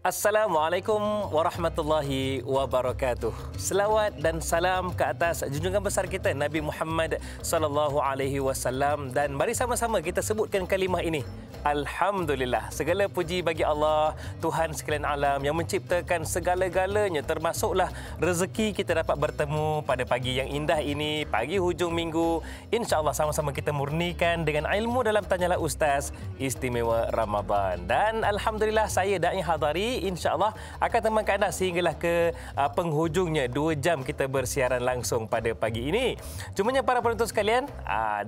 Assalamualaikum warahmatullahi wabarakatuh. Selawat dan salam ke atas junjungan besar kita Nabi Muhammad sallallahu alaihi wasallam, dan mari sama-sama kita sebutkan kalimah ini. Alhamdulillah. Segala puji bagi Allah, Tuhan sekalian alam yang menciptakan segala-galanya, termasuklah rezeki kita dapat bertemu pada pagi yang indah ini, pagi hujung minggu. Insya-Allah sama-sama kita murnikan dengan ilmu dalam Tanyalah Ustaz Istimewa Ramadan. Dan alhamdulillah saya Da'i Hadari insya-Allah akan temankan anda sehinggalah ke penghujungnya 2 jam kita bersiaran langsung pada pagi ini. Cumanya para penonton sekalian,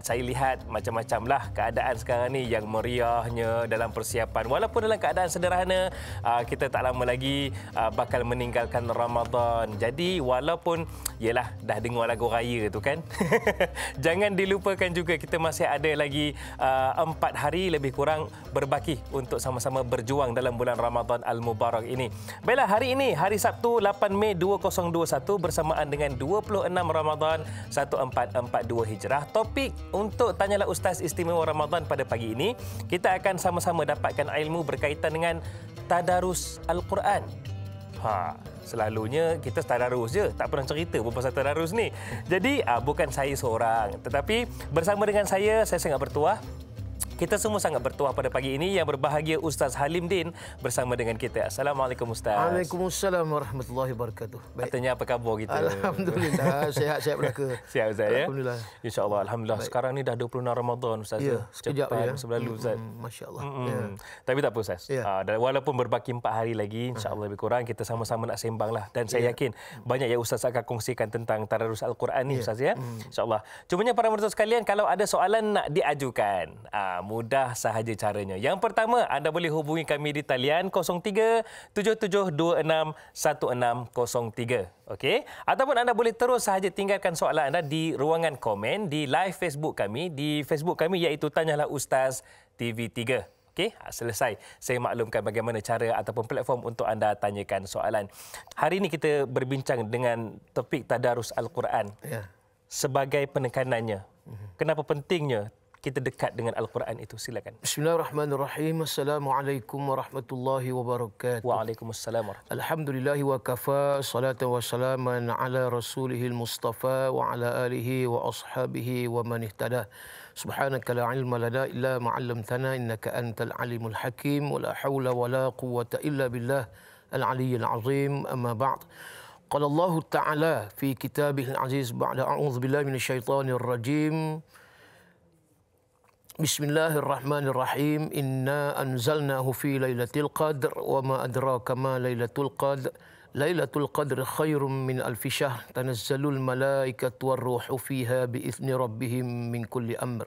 saya lihat macam-macam lah keadaan sekarang ni yang meriahnya dalam persiapan. Walaupun dalam keadaan sederhana, kita tak lama lagi bakal meninggalkan Ramadan. Jadi walaupun yelah dah dengar lagu raya tu kan, jangan dilupakan juga kita masih ada lagi 4 hari lebih kurang berbaki untuk sama-sama berjuang dalam bulan Ramadan Al-Mubarak ini. Baiklah, hari ini hari Sabtu 8 Mei 2021 bersamaan dengan 26 Ramadan 1442 Hijrah. Topik untuk Tanyalah Ustaz Istimewa Ramadan pada pagi ini, kita akan sama-sama dapatkan ilmu berkaitan dengan tadarus Al-Quran. Selalunya kita tadarus je, tak pernah cerita pun pasal tadarus ni. Jadi bukan saya seorang, tetapi bersama dengan saya sangat bertuah. Kita semua sangat bertuah pada pagi ini. Yang berbahagia Ustaz Halim Din bersama dengan kita. Assalamualaikum Ustaz. Waalaikumsalam warahmatullahi wabarakatuh. Katanya apa khabar kita? Alhamdulillah, sehat-sehat belaka. Sihat Ustaz ya? Alhamdulillah. InsyaAllah. Alhamdulillah. Baik. Sekarang ni dah 26 Ramadan Ustaz. Ya, sekejap cepat ya. sebelalu Ustaz. Masya-Allah. Ya. Tapi tak apa Ustaz. Ya. Walaupun berbaki 4 hari lagi, insya-Allah lebih kurang kita sama-sama nak sembang lah. Dan saya yakin banyak yang Ustaz akan kongsikan tentang tadarus Al-Quran ni Ustaz ya. InsyaAllah. Cumanya para penonton sekalian, kalau ada soalan nak diajukan, mudah sahaja caranya. Yang pertama, anda boleh hubungi kami di talian 0377261603. Okey? Ataupun anda boleh terus sahaja tinggalkan soalan anda di ruangan komen di live Facebook kami, di Facebook kami iaitu Tanyalah Ustaz TV3. Okey, selesai saya maklumkan bagaimana cara ataupun platform untuk anda tanyakan soalan. Hari ini kita berbincang dengan topik tadarus Al-Quran. Sebagai penekanannya, kenapa pentingnya kita dekat dengan Al-Quran itu? Silakan. Bismillahirrahmanirrahim. Assalamualaikum warahmatullahi wabarakatuh. Waalaikumsalam warahmatullahi. Alhamdulillah wa kafa, salatan wa salaman ala rasulihil mustafa wa ala alihi wa ashabihi wa man ihtada. Subhanaka la ilma lana illa ma 'allamtana innaka antal alimul hakim wa la haula wa la quwwata illa billah al-aliyyil azim. Amma ba'd. Qala Allah Ta'ala fi kitabihil aziz ba'da a'udzu billahi minasyaitonir rajim. Bismillahirrahmanirrahim. Inna anzalnahu fi lailatul qadr wa ma adraka ma lailatul qadr. Lailatul qadr khairum min alfi syahr. Tanazzalul malaikatu warruhu fiha biizni rabbihim min kulli amr.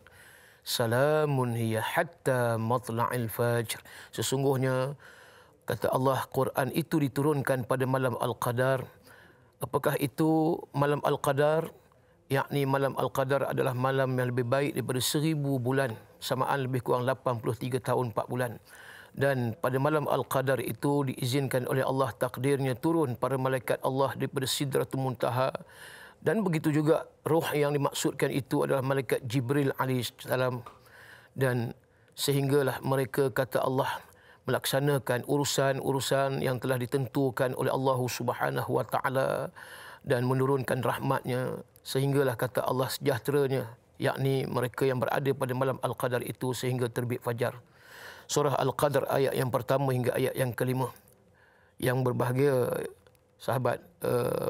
Salamun hiya hatta matla'il fajr. Sesungguhnya kata Allah, Quran itu diturunkan pada malam Al-Qadar. Apakah itu malam Al-Qadar? Yakni malam Al-Qadar adalah malam yang lebih baik daripada 1000 bulan, samaan lebih kurang 83 tahun 4 bulan. Dan pada malam Al-Qadar itu diizinkan oleh Allah takdirnya turun para malaikat Allah daripada Sidratul Muntaha. Dan begitu juga roh yang dimaksudkan itu adalah malaikat Jibril alaihissalam. Dan sehinggalah mereka, kata Allah, melaksanakan urusan-urusan yang telah ditentukan oleh Allah Subhanahu wa taala dan menurunkan rahmatnya. Sehinggalah kata Allah sejahteranya, yakni mereka yang berada pada malam Al-Qadar itu sehingga terbit fajar. Surah Al-Qadar ayat yang pertama hingga ayat yang kelima. Yang berbahagia sahabat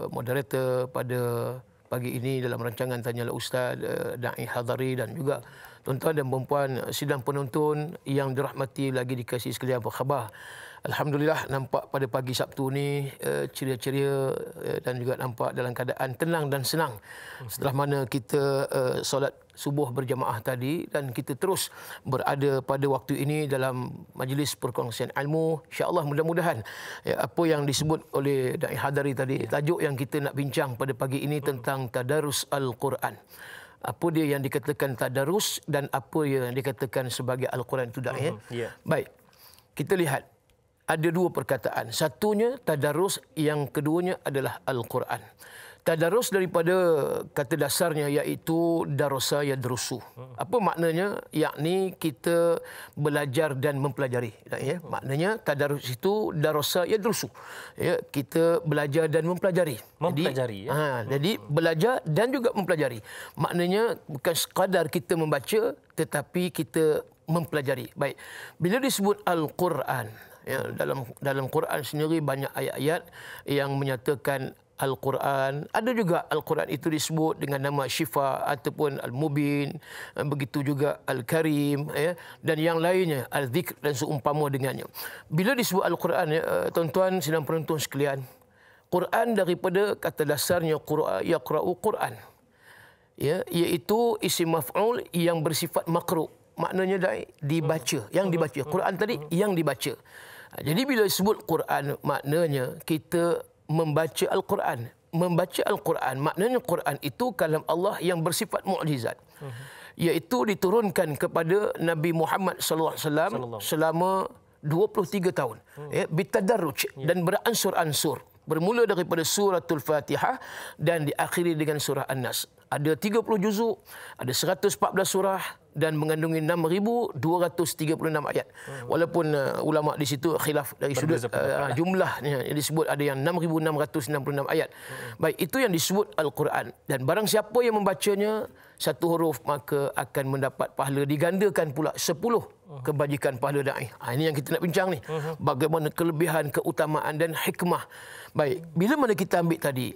moderator pada pagi ini dalam rancangan Tanyalah Ustaz Da'i Hadari, dan juga tuan-tuan dan puan-puan sidang penonton yang dirahmati lagi dikasihi sekalian, apa khabar? Alhamdulillah, nampak pada pagi Sabtu ni ceria-ceria dan juga nampak dalam keadaan tenang dan senang. Setelah mana kita solat subuh berjamaah tadi, dan kita terus berada pada waktu ini dalam majlis perkongsian ilmu. InsyaAllah mudah-mudahan apa yang disebut oleh Da'i Hadari tadi, tajuk yang kita nak bincang pada pagi ini tentang tadarus Al-Quran. Apa dia yang dikatakan tadarus dan apa yang dikatakan sebagai Al-Quran itu, Da'i? Baik, kita lihat. Ada 2 perkataan. Satunya tadarus, yang keduanya adalah Al-Quran. Tadarus daripada kata dasarnya iaitu darasa yadrusu. Apa maknanya? Yakni kita belajar dan mempelajari. Ya, maknanya tadarus itu darasa yadrusu. Ya, kita belajar dan mempelajari. Mempelajari. Jadi belajar dan juga mempelajari. Maknanya bukan sekadar kita membaca, tetapi kita mempelajari. Baik. Bila disebut Al-Quran, ya, dalam Quran sendiri banyak ayat-ayat yang menyatakan Al-Quran. Ada juga Al-Quran itu disebut dengan nama Syifa ataupun Al-Mubin, begitu juga Al-Karim, ya, dan yang lainnya, Al-Zikr dan seumpama dengannya. Bila disebut Al-Quran, ya, tuan-tuan sedang penonton sekalian, Quran daripada kata dasarnya yaqra'u Quran, ya, iaitu isim maf'ul yang bersifat makru'. Maknanya dibaca, yang dibaca. Quran tadi yang dibaca. Jadi bila disebut Quran, maknanya kita membaca Al-Quran. Membaca Al-Quran, maknanya Quran itu kalam Allah yang bersifat mukjizat. Iaitu diturunkan kepada Nabi Muhammad sallallahu alaihi wasallam selama 23 tahun. Ya, bitadarruj dan beransur-ansur. Bermula daripada suratul Fatihah dan diakhiri dengan surah An-Nas. Ada 30 juzuk, ada 114 surah dan mengandungi 6,236 ayat. Walaupun ulama di situ khilaf dari sudut jumlahnya, yang disebut ada yang 6,666 ayat. Baik, itu yang disebut Al-Quran. Dan barang siapa yang membacanya satu huruf, maka akan mendapat pahala digandakan pula 10 kebajikan pahala da'i. Ini yang kita nak bincang ni. Bagaimana kelebihan, keutamaan dan hikmah. Baik, bila mana kita ambil tadi,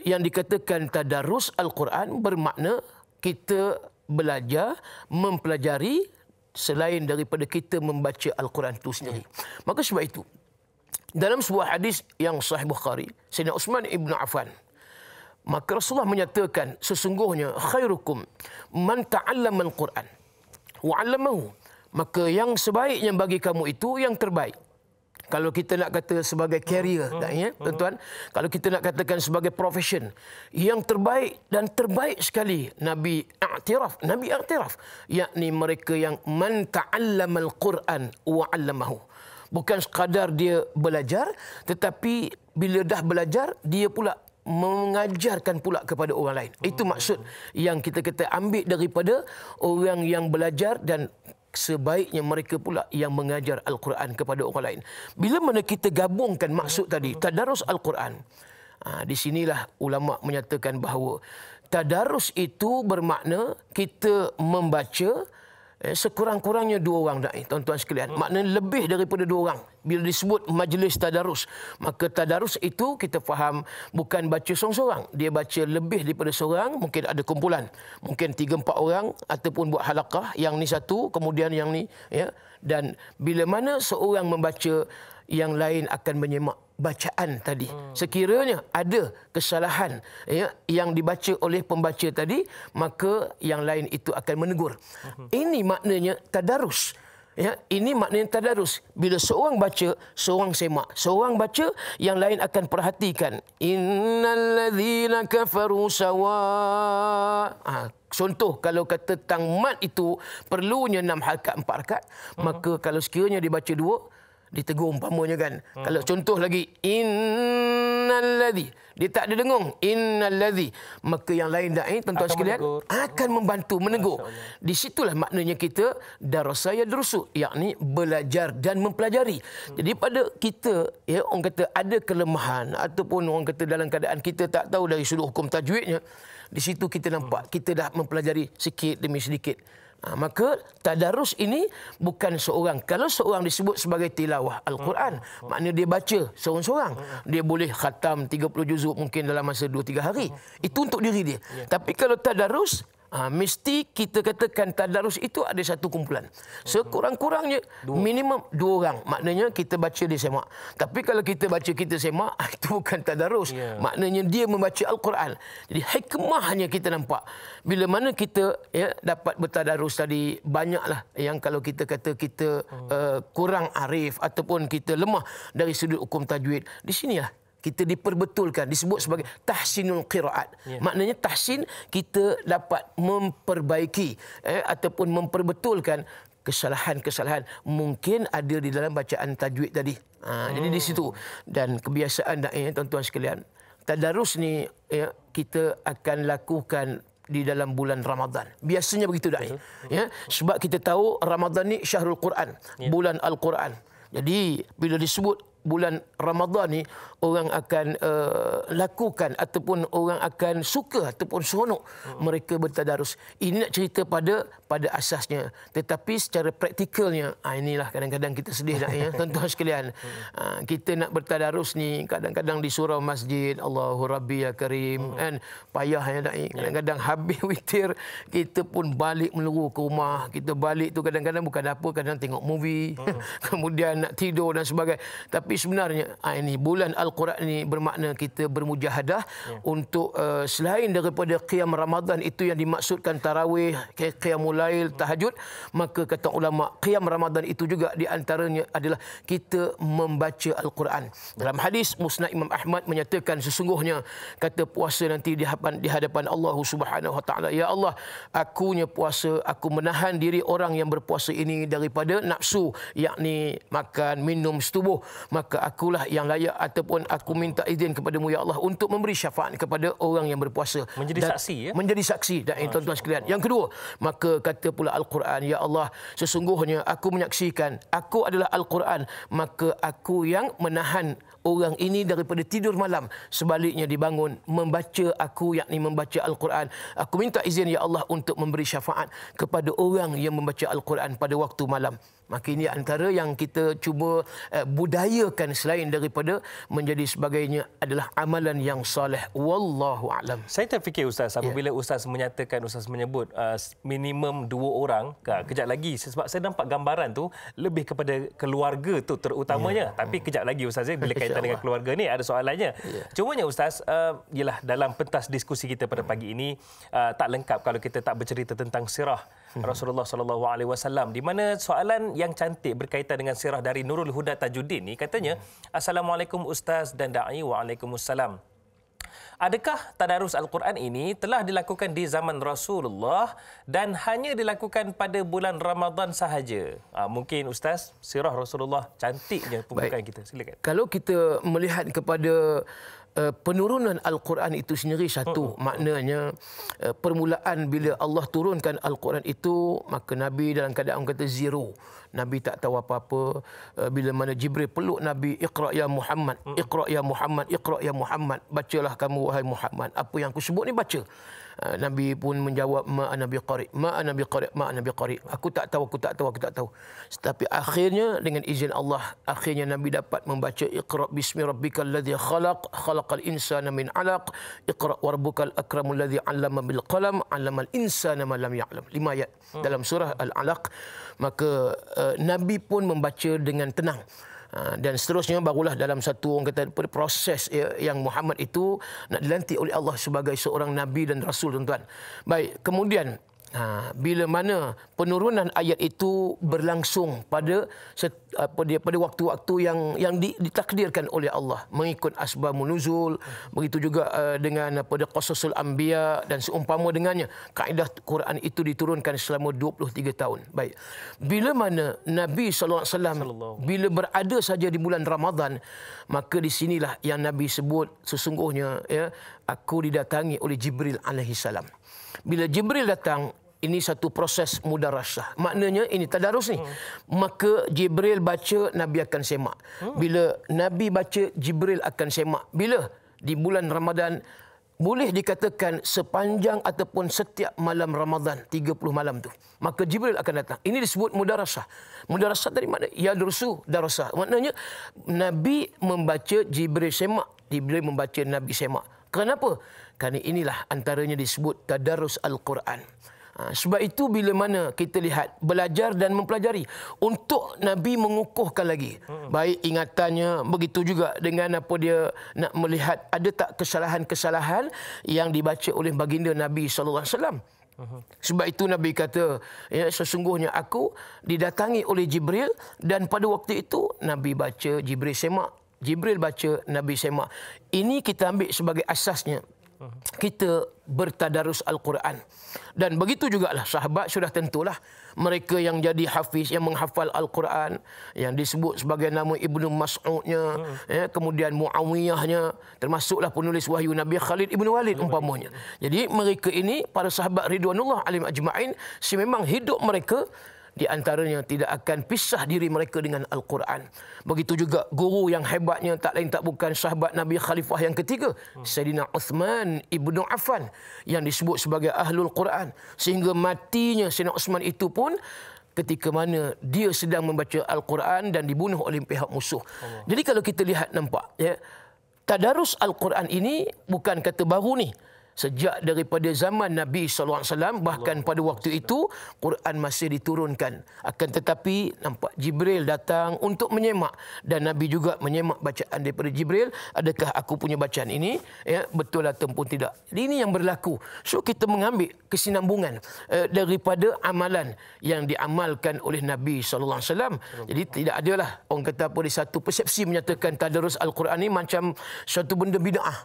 yang dikatakan tadarus Al-Quran bermakna kita belajar, mempelajari selain daripada kita membaca Al-Quran itu sendiri. Maka sebab itu, dalam sebuah hadis yang sahih Bukhari, Sayyidina Uthman ibn Affan, maka Rasulullah menyatakan sesungguhnya khairukum man ta'allama al-Quran wa 'allamahu. Maka yang sebaiknya bagi kamu itu yang terbaik. Kalau kita nak kata sebagai career, ya, tuan-tuan, kalau kita nak katakan sebagai profession, yang terbaik dan terbaik sekali Nabi i'tiraf, yakni mereka yang man ta'allama al-Quran wa 'allamahu. Bukan sekadar dia belajar, tetapi bila dah belajar dia pula mengajarkan pula kepada orang lain. Itu maksud yang kita ambil daripada orang yang belajar, dan sebaiknya mereka pula yang mengajar Al-Quran kepada orang lain. Bila mana kita gabungkan maksud tadi, tadarus Al-Quran, di sinilah ulama menyatakan bahawa tadarus itu bermakna kita membaca sekurang-kurangnya 2 orang da'i, tuan-tuan sekalian. Maknanya lebih daripada 2 orang. Bila disebut majlis tadarus, maka tadarus itu kita faham bukan baca seorang-seorang. Dia baca lebih daripada seorang, mungkin ada kumpulan. Mungkin 3-4 orang ataupun buat halaqah, yang ni satu, kemudian yang ni, ya. Dan bila mana seorang membaca, yang lain akan menyemak bacaan tadi. Sekiranya ada kesalahan, ya, yang dibaca oleh pembaca tadi, maka yang lain itu akan menegur. Ini maknanya tadarus. Ya, ini maknanya tadarus. Bila seorang baca, seorang semak. Seorang baca, yang lain akan perhatikan. Innalladzina kafaru sawa. Contoh, kalau kata tang mat itu perlunya 6 harakat, 4 harakat, maka kalau sekiranya dibaca 2, ditegur umpamanya kan. Kalau contoh lagi, innalladzi, dia tak ada dengung, innalladzi, maka yang lain da'i, tuan-tuan sekalian, akan membantu, menegur. Di situlah maknanya kita darasa yadrusu, yakni belajar dan mempelajari. Jadi pada kita, ya, orang kata ada kelemahan ataupun orang kata dalam keadaan kita tak tahu dari sudut hukum tajwidnya, di situ kita nampak kita dah mempelajari sikit demi sedikit. Maka tadarus ini bukan seorang. Kalau seorang disebut sebagai tilawah Al-Quran, maknanya dia baca seorang-seorang. Dia boleh khatam 30 juzuk mungkin dalam masa 2-3 hari. Itu untuk diri dia. Tapi kalau tadarus, mesti kita katakan tadarus itu ada satu kumpulan. Sekurang-kurangnya minimum 2 orang. Maknanya kita baca, dia semak. Tapi kalau kita baca, kita semak, itu bukan tadarus. Maknanya dia membaca Al-Quran. Jadi hikmahnya kita nampak. Bila mana kita, ya, dapat bertadarus tadi, banyaklah yang kalau kita kata kita kurang arif ataupun kita lemah dari sudut hukum tajwid. Di sinilah kita diperbetulkan, disebut sebagai tahsinul qiraat. Maknanya tahsin, kita dapat memperbaiki ataupun memperbetulkan kesalahan-kesalahan mungkin ada di dalam bacaan tajwid tadi. Jadi di situ. Dan kebiasaan da'i, tuan-tuan sekalian, tadarus ni ya, kita akan lakukan di dalam bulan Ramadan. Biasanya begitu dah. Ya, sebab kita tahu Ramadan ni syahrul Quran, bulan Al-Quran. Jadi bila disebut bulan Ramadan ni, orang akan lakukan ataupun orang akan suka ataupun seronok mereka bertadarus. Ini nak cerita pada asasnya, tetapi secara praktikalnya inilah kadang-kadang kita sedih dah ya tuan-tuan sekalian. Kita nak bertadarus ni kadang-kadang di surau masjid, Allahu Rabbi ya Karim, kan payah ya dah. Kadang-kadang habis witir kita pun balik meluru ke rumah. Kita balik tu kadang-kadang bukan apa, kadang tengok movie, kemudian nak tidur dan sebagainya. Tapi sebenarnya ini bulan Al-Quran ini bermakna kita bermujahadah untuk selain daripada qiyam Ramadan itu yang dimaksudkan tarawih, qiyamul lail, tahajud, maka kata ulama qiyam Ramadan itu juga di antaranya adalah kita membaca Al-Quran. Dalam hadis Musnad Imam Ahmad menyatakan sesungguhnya kata puasa nanti di hadapan Allah Subhanahu Wa Taala, ya Allah, akunya puasa, aku menahan diri orang yang berpuasa ini daripada nafsu, yakni makan, minum, setubuh, maka akulah yang layak ataupun aku minta izin kepadamu ya Allah untuk memberi syafaat kepada orang yang berpuasa. Menjadi saksi ya? Menjadi saksi. Dan tuan-tuan sekalian. Yang kedua, maka kata pula Al-Quran, ya Allah, sesungguhnya aku menyaksikan aku adalah Al-Quran, maka aku yang menahan orang ini daripada tidur malam, sebaliknya dibangun membaca aku, yakni membaca Al-Quran. Aku minta izin ya Allah untuk memberi syafaat kepada orang yang membaca Al-Quran pada waktu malam. Maka ini antara yang kita cuba budayakan selain daripada menjadi sebagainya adalah amalan yang soleh. Wallahu a'lam. Saya terfikir Ustaz, apabila Ustaz menyatakan, Ustaz menyebut minimum 2 orang, kejap lagi sebab saya nampak gambaran tu lebih kepada keluarga tu terutamanya. Tapi kejap lagi Ustaz, bila kaitan dengan keluarga ni ada soalannya. Cumanya Ustaz, ialah dalam pentas diskusi kita pada pagi ini tak lengkap kalau kita tak bercerita tentang sirah Rasulullah sallallahu alaihi wasallam, di mana soalan yang cantik berkaitan dengan sirah dari Nurul Huda Tajuddin ni katanya, Assalamualaikum Ustaz dan Da'i. Waalaikumsalam. Adakah tadarus Al-Quran ini telah dilakukan di zaman Rasulullah dan hanya dilakukan pada bulan Ramadan sahaja? Mungkin Ustaz, sirah Rasulullah cantiknya pembukaan kita. Silakan. Kalau kita melihat kepada penurunan Al-Quran itu sendiri satu, maknanya permulaan bila Allah turunkan Al-Quran itu, maka Nabi dalam keadaan kata zero. Nabi tak tahu apa-apa. Bila mana Jibril peluk Nabi, Iqra ya Muhammad, Iqra ya Muhammad, Iqra ya Muhammad, bacalah kamu wahai Muhammad, apa yang aku sebut ni baca. Nabi pun menjawab, ma ana biqari, ma ana biqari, ma ana biqari. Aku tak tahu, aku tak tahu, aku tak tahu. Tapi akhirnya dengan izin Allah, akhirnya Nabi dapat membaca Iqra bismi rabbikal ladzi khalaq, khalaqal insana min 'alaq, Iqra wa rabbukal akramul ladzi 'allama bil qalam, 'allamal insana ma lam ya'lam. 5 ayat dalam surah Al-Alaq. Maka Nabi pun membaca dengan tenang. Dan seterusnya barulah dalam satu orang kata proses yang Muhammad itu nak dilantik oleh Allah sebagai seorang Nabi dan Rasul, tuan-tuan. Baik, kemudian bila mana penurunan ayat itu berlangsung pada waktu-waktu yang ditakdirkan oleh Allah mengikut asbabun nuzul, begitu juga dengan pada qasasul anbiya dan seumpama dengannya. Kaedah Quran itu diturunkan selama 23 tahun. Baik. Bila mana Nabi sallallahu alaihi wasallam bila berada saja di bulan Ramadan, maka di sinilah yang Nabi sebut sesungguhnya ya, aku didatangi oleh Jibril alaihi salam. Bila Jibril datang, ini satu proses mudarasah. Maknanya ini tadarus ni. Maka Jibril baca, Nabi akan semak. Bila Nabi baca, Jibril akan semak. Bila? Di bulan Ramadan, boleh dikatakan sepanjang ataupun setiap malam Ramadan, 30 malam tu. Maka Jibril akan datang. Ini disebut mudarasah. Mudarasah dari mana? Ya dursu darasah. Maknanya Nabi membaca, Jibril semak. Jibril membaca, Nabi semak. Kenapa? Kerana inilah antaranya disebut tadarus Al-Quran. Sebab itu bila mana kita lihat belajar dan mempelajari untuk Nabi mengukuhkan lagi baik ingatannya, begitu juga dengan apa dia nak melihat ada tak kesalahan-kesalahan yang dibaca oleh baginda Nabi sallallahu alaihi wasallam. Sebab itu Nabi kata, ya, sesungguhnya aku didatangi oleh Jibril dan pada waktu itu Nabi baca, Jibril semak. Jibril baca, Nabi semak. Ini kita ambil sebagai asasnya. kita bertadarus Al-Quran. Dan begitu jugalah sahabat sudah tentulah mereka yang jadi hafiz, yang menghafal Al-Quran, yang disebut sebagai nama Ibnu Mas'udnya, kemudian Muawiyahnya, termasuklah penulis wahyu Nabi Khalid Ibn Walid umpamanya. Jadi mereka ini para sahabat ridwanullah alaihim ajma'in, memang hidup mereka di antaranya tidak akan pisah diri mereka dengan Al-Quran. Begitu juga guru yang hebatnya tak lain tak bukan sahabat Nabi Khalifah yang ketiga, Sayyidina Uthman Ibn Affan, yang disebut sebagai Ahlul Quran. Sehingga matinya Sayyidina Uthman itu pun ketika mana dia sedang membaca Al-Quran dan dibunuh oleh pihak musuh. Jadi kalau kita lihat nampak, ya, tadarus Al-Quran ini bukan kata baru ni. Sejak daripada zaman Nabi SAW, bahkan pada waktu itu Quran masih diturunkan. Akan tetapi nampak Jibril datang untuk menyemak, dan Nabi juga menyemak bacaan daripada Jibril. Adakah aku punya bacaan ini, ya, betul ataupun tidak? Ini yang berlaku. So kita mengambil kesinambungan daripada amalan yang diamalkan oleh Nabi SAW. Jadi tidak adalah orang kata apa, di satu persepsi menyatakan tadarus Al-Quran ini macam suatu benda bid'ah.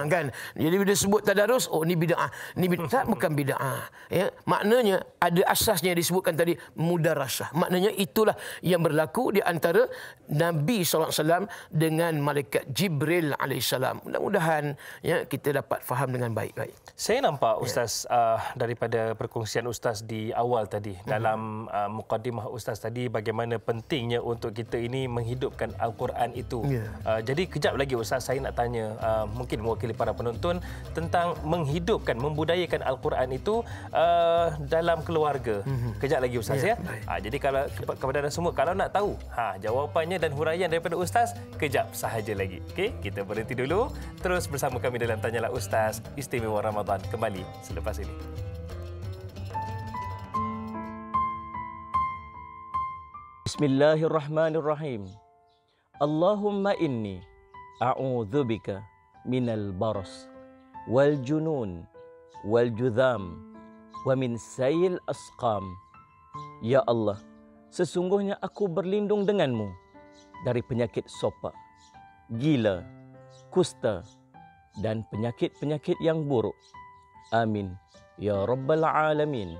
Kan? Jadi bila sebut tadarus, oh ni bid'ah, ni bid'ah. Bukan bid'ah, ya. Maknanya ada asasnya disebutkan tadi, mudarasah. Maknanya itulah yang berlaku di antara Nabi SAW dengan malaikat Jibril alaihissalam. Mudah-mudahan, ya, kita dapat faham dengan baik-baik. Saya nampak Ustaz, daripada perkongsian Ustaz di awal tadi, dalam mukadimah Ustaz tadi, bagaimana pentingnya untuk kita ini menghidupkan Al-Quran itu. Jadi kejap lagi Ustaz, saya nak tanya, mungkin mewakili para penonton, tentang menghidupkan, membudayakan Al-Quran itu dalam keluarga. Kejap lagi Ustaz, ya. Jadi kalau kepada anda semua, kalau nak tahu jawapannya dan huraian daripada Ustaz, kejap sahaja lagi. Okey, kita berhenti dulu. Terus bersama kami dalam Tanyalah Ustaz Istimewa Ramadan, kembali selepas ini. Bismillahirrahmanirrahim. Allahumma inni a'udzubika minal baras wal junun wal judham wa min sayil asqam. Ya Allah, sesungguhnya aku berlindung denganmu dari penyakit sopak, gila, kusta dan penyakit-penyakit yang buruk. Amin ya rabbal alamin.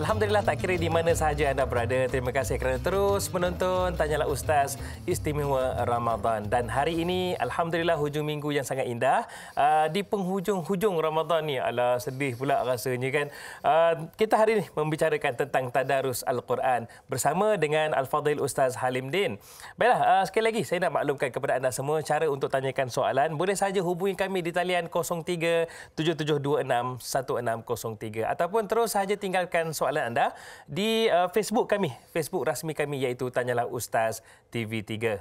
Alhamdulillah, tak kira di mana sahaja anda berada, terima kasih kerana terus menonton Tanyalah Ustaz Istimewa Ramadan. Dan hari ini, Alhamdulillah, hujung minggu yang sangat indah. Di penghujung-hujung Ramadan ni, alah sedih pula rasanya kan. Kita hari ini membicarakan tentang tadarus Al-Quran bersama dengan Al-Fadhil Ustaz Halim Din. Baiklah, sekali lagi saya nak maklumkan kepada anda semua cara untuk tanyakan soalan. Boleh saja hubungi kami di talian 0377261603 ataupun terus saja tinggalkan soalan anda di Facebook kami, Facebook rasmi kami, iaitu Tanyalah Ustaz TV3.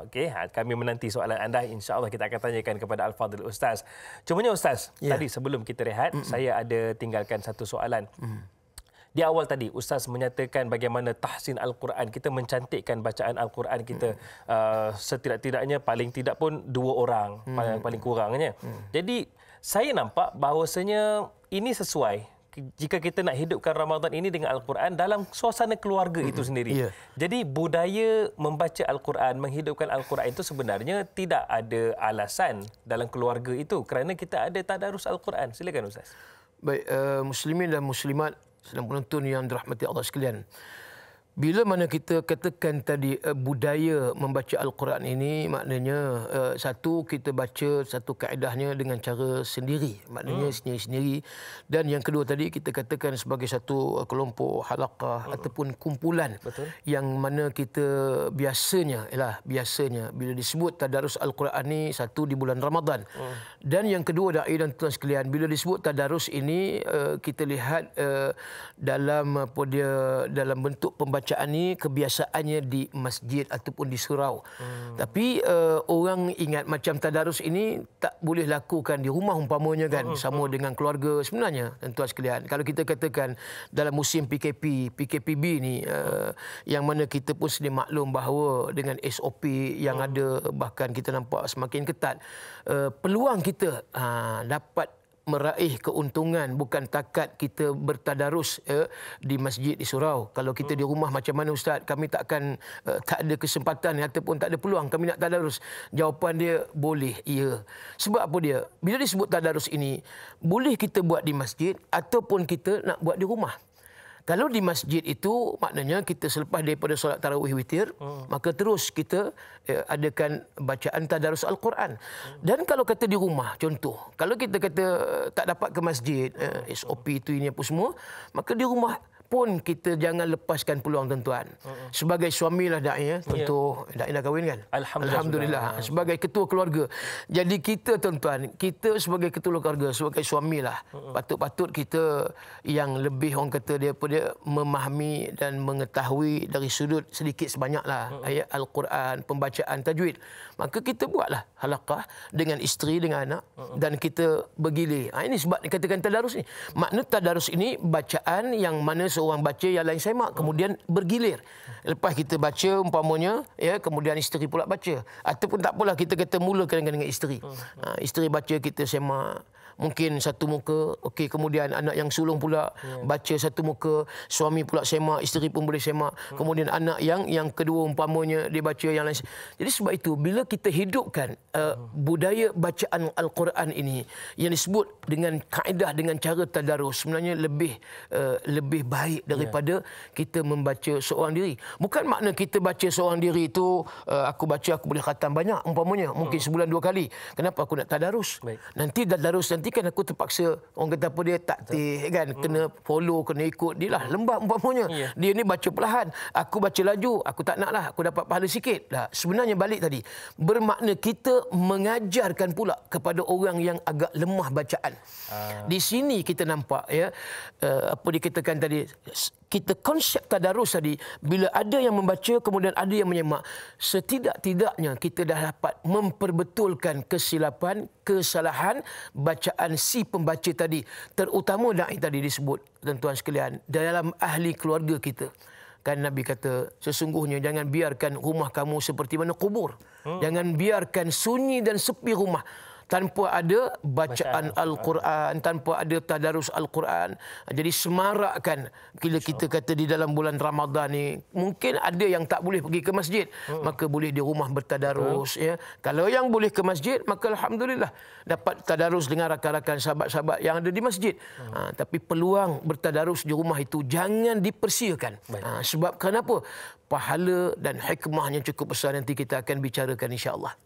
Okey, kami menanti soalan anda. InsyaAllah kita akan tanyakan kepada Al-Fadhil Ustaz. Cumanya Ustaz, tadi sebelum kita rehat, saya ada tinggalkan satu soalan. Di awal tadi Ustaz menyatakan bagaimana tahsin Al-Quran, kita mencantikkan bacaan Al-Quran kita, setidak-tidaknya paling tidak pun 2 orang, paling kurangnya. Jadi saya nampak bahawasanya ini sesuai jika kita nak hidupkan Ramadan ini dengan Al-Quran dalam suasana keluarga itu sendiri. Jadi budaya membaca Al-Quran, menghidupkan Al-Quran itu sebenarnya tidak ada alasan dalam keluarga itu, kerana kita ada tadarus Al-Quran. Silakan Ustaz. Baik, muslimin dan muslimat sedang penonton yang dirahmati Allah sekalian. Bila mana kita katakan tadi budaya membaca Al-Quran ini, maknanya satu, kita baca satu kaedahnya dengan cara sendiri, maknanya sendiri-sendiri. Dan yang kedua tadi kita katakan sebagai satu kelompok halaqah ataupun kumpulan. Betul. Yang mana kita biasanya bila disebut tadarus Al-Quran ini, satu di bulan Ramadan. Dan yang kedua, da'i dan tuan sekalian, bila disebut tadarus ini, kita lihat dalam bentuk pembacaan ini kebiasaannya di masjid ataupun di surau. Tapi orang ingat macam tadarus ini tak boleh lakukan di rumah umpamanya kan, sama dengan keluarga. Sebenarnya tuan sekalian, kalau kita katakan dalam musim PKPB ni, yang mana kita pun sedia maklum bahawa dengan SOP yang ada, bahkan kita nampak semakin ketat, peluang kita dapat meraih keuntungan, bukan takat kita bertadarus di masjid di surau. Kalau kita di rumah macam mana Ustaz? Kami takkan tak ada kesempatan ataupun tak ada peluang kami nak tadarus. Jawapan dia boleh, ya. Sebab apa dia? Bila disebut tadarus ini, boleh kita buat di masjid ataupun kita nak buat di rumah. Kalau di masjid itu maknanya kita selepas daripada solat tarawih witir, maka terus kita adakan bacaan tadarus Al-Quran. Dan kalau kata di rumah, contoh, kalau kita kata tak dapat ke masjid, SOP itu ini apa semua, maka di rumah pun kita jangan lepaskan peluang tuan-tuan. Sebagai suamilah da'i, contoh, da'i dah kahwin kan? Alhamdulillah. Sebagai ketua keluarga. Jadi kita tuan-tuan, kita sebagai ketua keluarga, sebagai suamilah, patut-patut kita yang lebih orang kata dia memahami dan mengetahui dari sudut sedikit sebanyaklah ayat Al-Quran, pembacaan tajwid. Maka kita buatlah halaqah dengan isteri, dengan anak dan kita bergilir. Ini sebab dikatakan tadarus ni. Makna tadarus ini bacaan yang mana seorang baca, yang lain semak, kemudian bergilir. Lepas kita baca umpamanya, ya, kemudian isteri pula baca. Ataupun tak apalah, kita kata mulakan dengan isteri. Isteri baca, kita semak. Mungkin satu muka, okey, kemudian anak yang sulung pula baca satu muka, suami pula semak, isteri pun boleh semak. Kemudian anak yang kedua umpamanya dia baca yang lain. Jadi sebab itu bila kita hidupkan budaya bacaan Al-Quran ini yang disebut dengan kaedah, dengan cara tadarus, sebenarnya lebih baik daripada kita membaca seorang diri. Bukan makna kita baca seorang diri itu aku baca aku boleh khatam banyak umpamanya, mungkin sebulan 2 kali. Kenapa aku nak tadarus? Nanti tadarus nanti kan aku terpaksa, orang kata apa dia, taktih kan, kena follow, kena ikut dia lah, lembab umpamanya. Dia ni baca perlahan, aku baca laju, aku tak nak lah, aku dapat pahala sikit lah. Sebenarnya balik tadi, bermakna kita mengajarkan pula kepada orang yang agak lemah bacaan. Di sini kita nampak, ya, apa dikatakan tadi, kita konsep tadarus tadi, bila ada yang membaca kemudian ada yang menyemak, setidak-tidaknya kita dah dapat memperbetulkan kesilapan, kesalahan bacaan si pembaca tadi, terutama da'i tadi disebut, tuan-tuan sekalian, dalam ahli keluarga kita. Kan Nabi kata, sesungguhnya jangan biarkan rumah kamu seperti mana kubur. Jangan biarkan sunyi dan sepi rumah tanpa ada bacaan Al-Quran, tanpa ada tadarus Al-Quran. Jadi semarakkan. Bila kita kata di dalam bulan Ramadan ni, mungkin ada yang tak boleh pergi ke masjid, maka boleh di rumah bertadarus. Ya. Kalau yang boleh ke masjid, maka Alhamdulillah dapat tadarus dengan rakan-rakan sahabat-sahabat yang ada di masjid. Tapi peluang bertadarus di rumah itu jangan dipersiakan. Sebab kenapa? Pahala dan hikmahnya cukup besar, nanti kita akan bicarakan insya-Allah.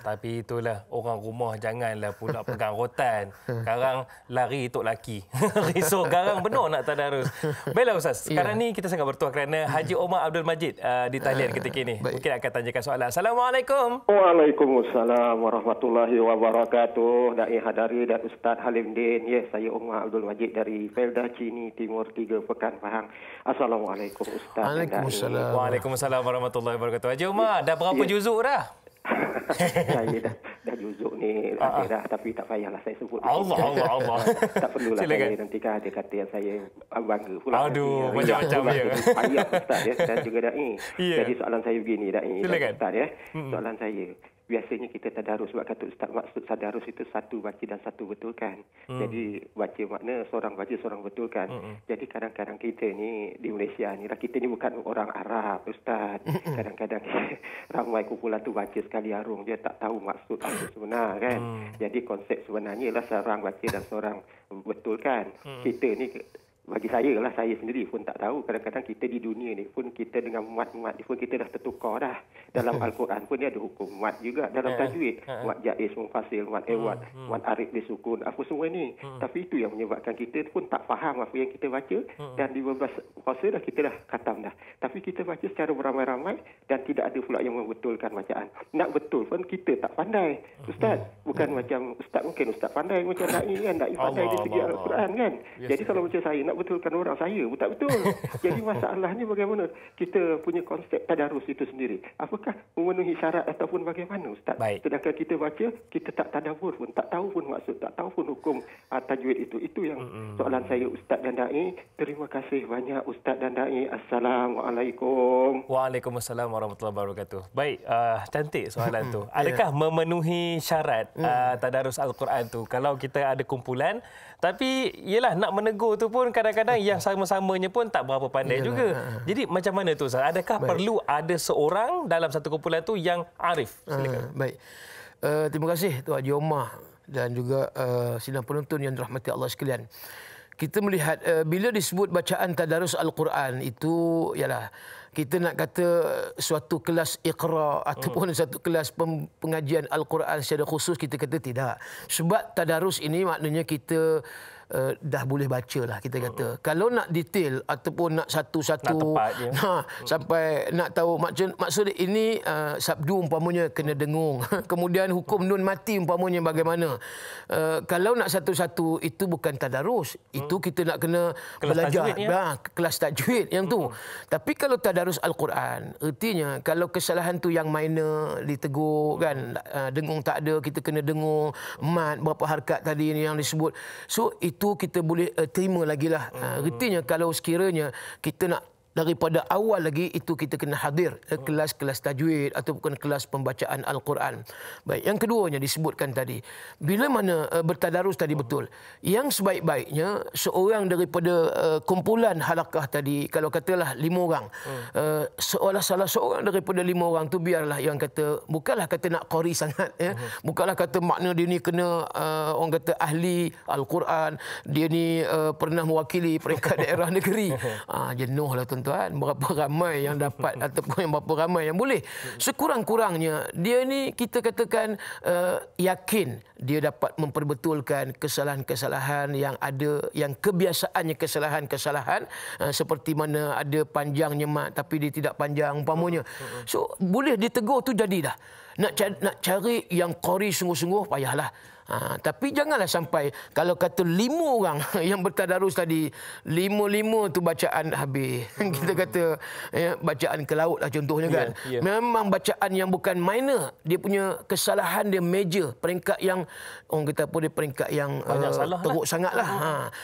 Tapi itulah, orang rumah janganlah pula pegang rotan. Sekarang lari tok laki. Risau garang benar nak tadarus. Baiklah Ustaz, sekarang ni kita sangat bertuah kerana Haji Omar Abdul Majid di talian ketika ini. Mungkin akan tanyakan soalan. Assalamualaikum. Waalaikumsalam warahmatullahi wabarakatuh. Da'i Hadari dan Ustaz Halim Din. Ya, saya Omar Abdul Majid dari Felda Cini Timur 3 Pekan Pahang. Assalamualaikum Ustaz. Waalaikumsalam. Waalaikumsalam warahmatullahi wabarakatuh. Haji Omar, dah berapa juzuk dah? Saya dah juzuk ni dah, tapi tak payahlah saya sebut. Allah. Tak perlulah saya, nanti kan ada kata yang saya bangga pula. Aduh, macam-macam ya. Payah Ustaz ya, dan juga da'i. Jadi soalan saya begini da'i. Ustaz ya. Soalan saya, biasanya kita tadarus, sebab kata Ustaz, maksud tadarus itu satu baca dan satu betulkan. Jadi baca makna seorang baca seorang betulkan. Jadi kadang-kadang kita ni di Malaysia ni, kita ni bukan orang Arab Ustaz. Kadang-kadang ramai kumpulan tu baca sekali arung, dia tak tahu maksud sebenar kan. Jadi konsep sebenarnya ialah seorang baca dan seorang betulkan. Kita ni, bagi saya lah, saya sendiri pun tak tahu. Kadang-kadang kita di dunia ni pun kita dengan mat-mat pun kita dah tertukar dah. Dalam Al-Quran pun dia ada hukum mat juga. Dalam tajwid, mat jaiz, mufasil, mat ewad, mat arif disukun, apa semua ni. Tapi itu yang menyebabkan kita pun tak faham apa yang kita baca. Dan di beberapa puasa dah kita dah khatam dah. Tapi kita baca secara beramai-ramai dan tidak ada pula yang membetulkan bacaan. Nak betul pun kita tak pandai. Ustaz, bukan macam Ustaz, mungkin Ustaz pandai macam da'i kan. Da'i pandai di segi Al-Quran kan. Jadi kalau macam saya nak tak betulkan orang, saya pun tak betul. Jadi masalahnya bagaimana kita punya konsep tadarus itu sendiri. Apakah memenuhi syarat ataupun bagaimana, Ustaz? Baik. Sedangkan kita baca, kita tak tadabbur pun, tak tahu pun maksud, tak tahu pun hukum tajwid itu. Itu yang soalan saya, Ustaz dan Dai. Terima kasih banyak, Ustaz dan Dai. Assalamualaikum. Waalaikumsalam warahmatullahi wabarakatuh. Baik, cantik soalan tu. Adakah memenuhi syarat tadarus Al-Quran tu kalau kita ada kumpulan, tapi yelah nak menegur tu pun kadang-kadang yang sama-samanya pun tak berapa pandai juga. Jadi macam mana tu, Ustaz? Adakah perlu ada seorang dalam satu kumpulan tu yang arif? Baik. Terima kasih Tuan Haji Omar dan juga sidang penonton yang dirahmati Allah sekalian. Kita melihat bila disebut bacaan tadarus Al-Quran itu ialah kita nak kata suatu kelas iqra ataupun satu kelas pengajian Al-Quran secara khusus, kita kata tidak. Sebab tadarus ini maknanya kita dah boleh baca lah, kita kata. Kalau nak detail ataupun nak satu-satu sampai nak tahu maksud ini sabdu umpamanya kena dengung, kemudian hukum nun mati umpamanya bagaimana. Kalau nak satu-satu itu bukan tadarus, itu kita nak kena kelas belajar tajwid, kelas tajwid yang tu. Tapi kalau tadarus Al-Quran, artinya kalau kesalahan tu yang minor ditegur kan, dengung tak ada, kita kena dengung mat berapa harkat tadi ni yang disebut. So itu kita boleh terima lagi lah. Artinya kalau sekiranya kita nak daripada awal lagi, itu kita kena hadir kelas-kelas tajwid ataupun kelas pembacaan Al-Quran. Baik, yang keduanya disebutkan tadi, bila mana bertadarus tadi betul, yang sebaik-baiknya seorang daripada kumpulan halakah tadi, kalau katalah 5 orang, seolah salah seorang daripada 5 orang tu biarlah yang kata, bukanlah kata nak qari sangat, bukanlah kata makna dia ni kena orang kata ahli Al-Quran, dia ni pernah mewakili peringkat daerah negeri. Jenuh lah tuan-tuan, berapa ramai yang dapat ataupun yang berapa ramai yang boleh. Sekurang-kurangnya dia ni kita katakan yakin dia dapat memperbetulkan kesalahan-kesalahan yang ada, yang kebiasaannya kesalahan-kesalahan, seperti mana ada panjangnya mat tapi dia tidak panjang umpamanya. So boleh ditegur tu jadi dah. Nak cari yang qari sungguh-sungguh payahlah. Tapi janganlah sampai kalau kata 5 orang yang bertadarus tadi, 5 tu bacaan habis. Kita kata bacaan ke laut lah contohnya kan. Memang bacaan yang bukan minor, dia punya kesalahan dia major, peringkat yang orang kata apa, dia peringkat yang teruk sangatlah.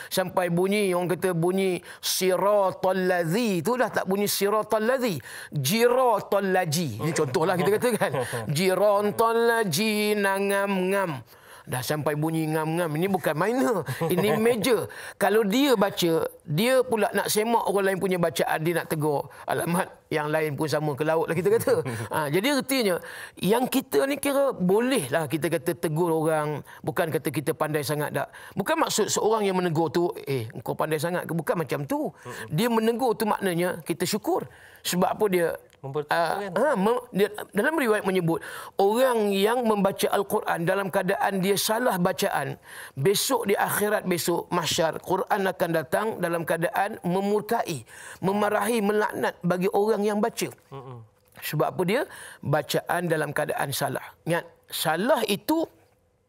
Sampai bunyi orang kata bunyi siratal ladzi tu dah tak bunyi siratal ladzi, jiratal laji. Ini contohlah kita kata kan. Jiratal laji nangam-ngam. Dah sampai bunyi ngam-ngam. Ini bukan minor, ini major. Kalau dia baca, dia pula nak semak orang lain punya bacaan, dia nak tegur. Alamat, yang lain pun sama ke laut lah kita kata. Jadi artinya, yang kita ni kira boleh lah kita kata tegur orang. Bukan kata kita pandai sangat tak. Bukan maksud seorang yang menegur tu, engkau pandai sangat ke? Bukan macam tu. Dia menegur tu maknanya kita syukur. Sebab apa dia? Dalam riwayat menyebut orang yang membaca Al-Quran dalam keadaan dia salah bacaan, besok di akhirat, besok mahsyar, Quran akan datang dalam keadaan memurkai, memarahi, melaknat bagi orang yang baca. Sebab apa dia? Bacaan dalam keadaan salah. Ingat, salah itu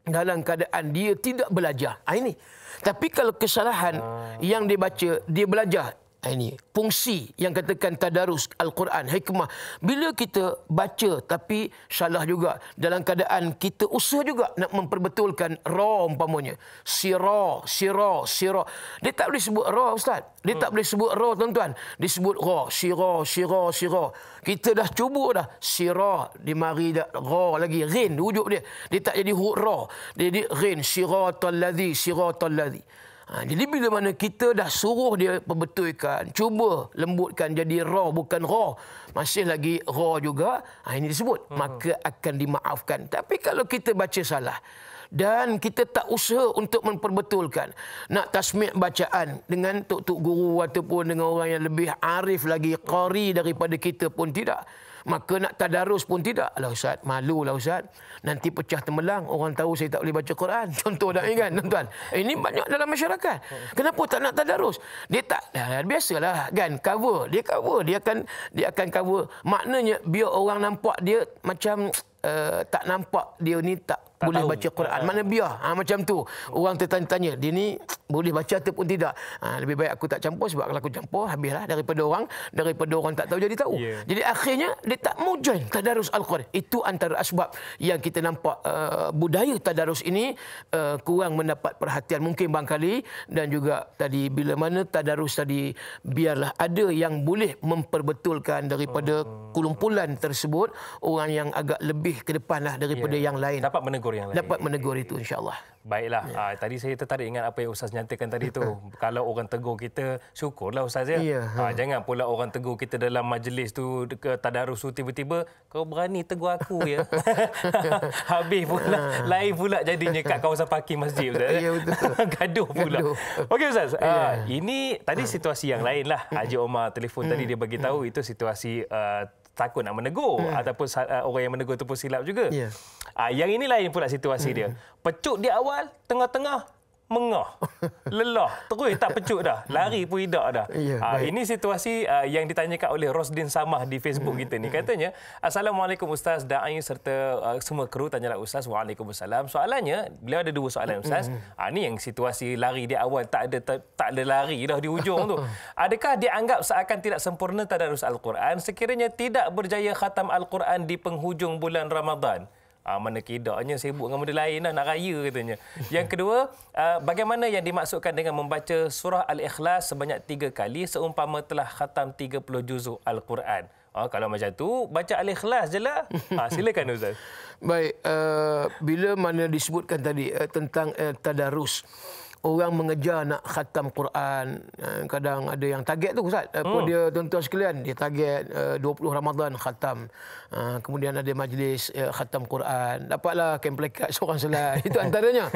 dalam keadaan dia tidak belajar. Ini. Tapi kalau kesalahan yang dia baca, dia belajar. Ini fungsi yang katakan tadarus Al-Quran, hikmah. Bila kita baca tapi salah juga, dalam keadaan kita usaha juga nak memperbetulkan ra umpamanya. Sira. Dia tak boleh sebut ra, Ustaz. Dia tak boleh sebut ra, tuan-tuan. Disebut ra, sira. Kita dah cuba dah. Sira, dia mari dah ra lagi. Rin wujud dia. Dia tak jadi huruf ra. Dia jadi rin. Siratal ladzi. Jadi bila mana kita dah suruh dia perbetulkan, cuba lembutkan jadi ra bukan ra, masih lagi ra juga, ini disebut, maka akan dimaafkan. Tapi kalau kita baca salah dan kita tak usaha untuk memperbetulkan, nak tasmi' bacaan dengan tok-tok guru ataupun dengan orang yang lebih arif lagi, qari daripada kita pun tidak, maka nak tadarus pun tidak. Alah Ustaz, malulah Ustaz, nanti pecah temelang, orang tahu saya tak boleh baca Quran. Contoh dah ni kan, tuan-tuan. Ini banyak dalam masyarakat. Kenapa tak nak tadarus? Dia tak, biasalah kan, cover. Dia akan cover. Maknanya biar orang nampak dia macam tak nampak dia ni tak boleh baca Quran. Mana biar. Macam tu. Orang tertanya-tanya, dia ni boleh baca ataupun tidak. Lebih baik aku tak campur, sebab kalau aku campur, habislah daripada orang tak tahu jadi tahu. Jadi akhirnya, dia tak mau join tadarus Al-Quran. Itu antara asbab yang kita nampak budaya tadarus ini kurang mendapat perhatian. Mungkin barangkali, dan juga tadi bila mana tadarus tadi, biarlah ada yang boleh memperbetulkan daripada kumpulan tersebut, orang yang agak lebih ke depan lah daripada yang lain. Dapat menegur yang lain. Dapat menegur itu, insya-Allah. Baiklah. Tadi saya tertarik ingat apa yang Ustaz nyatakan tadi tu. Kalau orang tegur kita, syukurlah Ustaz ya. Jangan pula orang tegur kita dalam majlis tu, ke tadarus tu, tiba-tiba kau berani tegur aku ya. Habis pula lain pula jadinya kat kawasan parking masjid Ustaz. Ya, betul. Gaduh pula. Okey Ustaz. Ini tadi situasi yang lain lah. Haji Omar telefon tadi, dia bagi tahu itu situasi takut nak menegur ataupun orang yang menegur itu pun silap juga. Yang ini lain pula situasi dia. Pecut di awal, tengah-tengah mengah. Lelah, terus tak pecut dah. Lari pun tidak dah. Ini situasi yang ditanyakan oleh Rosdin Samah di Facebook kita ni. Katanya, Assalamualaikum Ustaz, Da'i serta semua kru. Tanyalah Ustaz. Waalaikumsalam. Soalannya, beliau ada dua soalan Ustaz. Ini yang situasi lari di awal, tak ada lari dah di hujung tu. Adakah dianggap seakan tidak sempurna tadarus Al-Quran sekiranya tidak berjaya khatam Al-Quran di penghujung bulan Ramadan? Mana kidaknya sibuk dengan benda lain nak raya katanya. Yang kedua, bagaimana yang dimaksudkan dengan membaca surah Al-Ikhlas sebanyak 3 kali seumpama telah khatam 30 juzuk Al-Quran? Kalau macam tu, baca Al-Ikhlas je lah. Silakan Ustaz. Baik, bila mana disebutkan tadi tentang tadarus, orang mengejar nak khatam Quran, kadang ada yang target tu Ustaz. Dia tuan-tuan sekalian, dia target 20 Ramadan khatam. Kemudian ada majlis khatam Quran, dapatlah kemplikat seorang selai. Itu antaranya.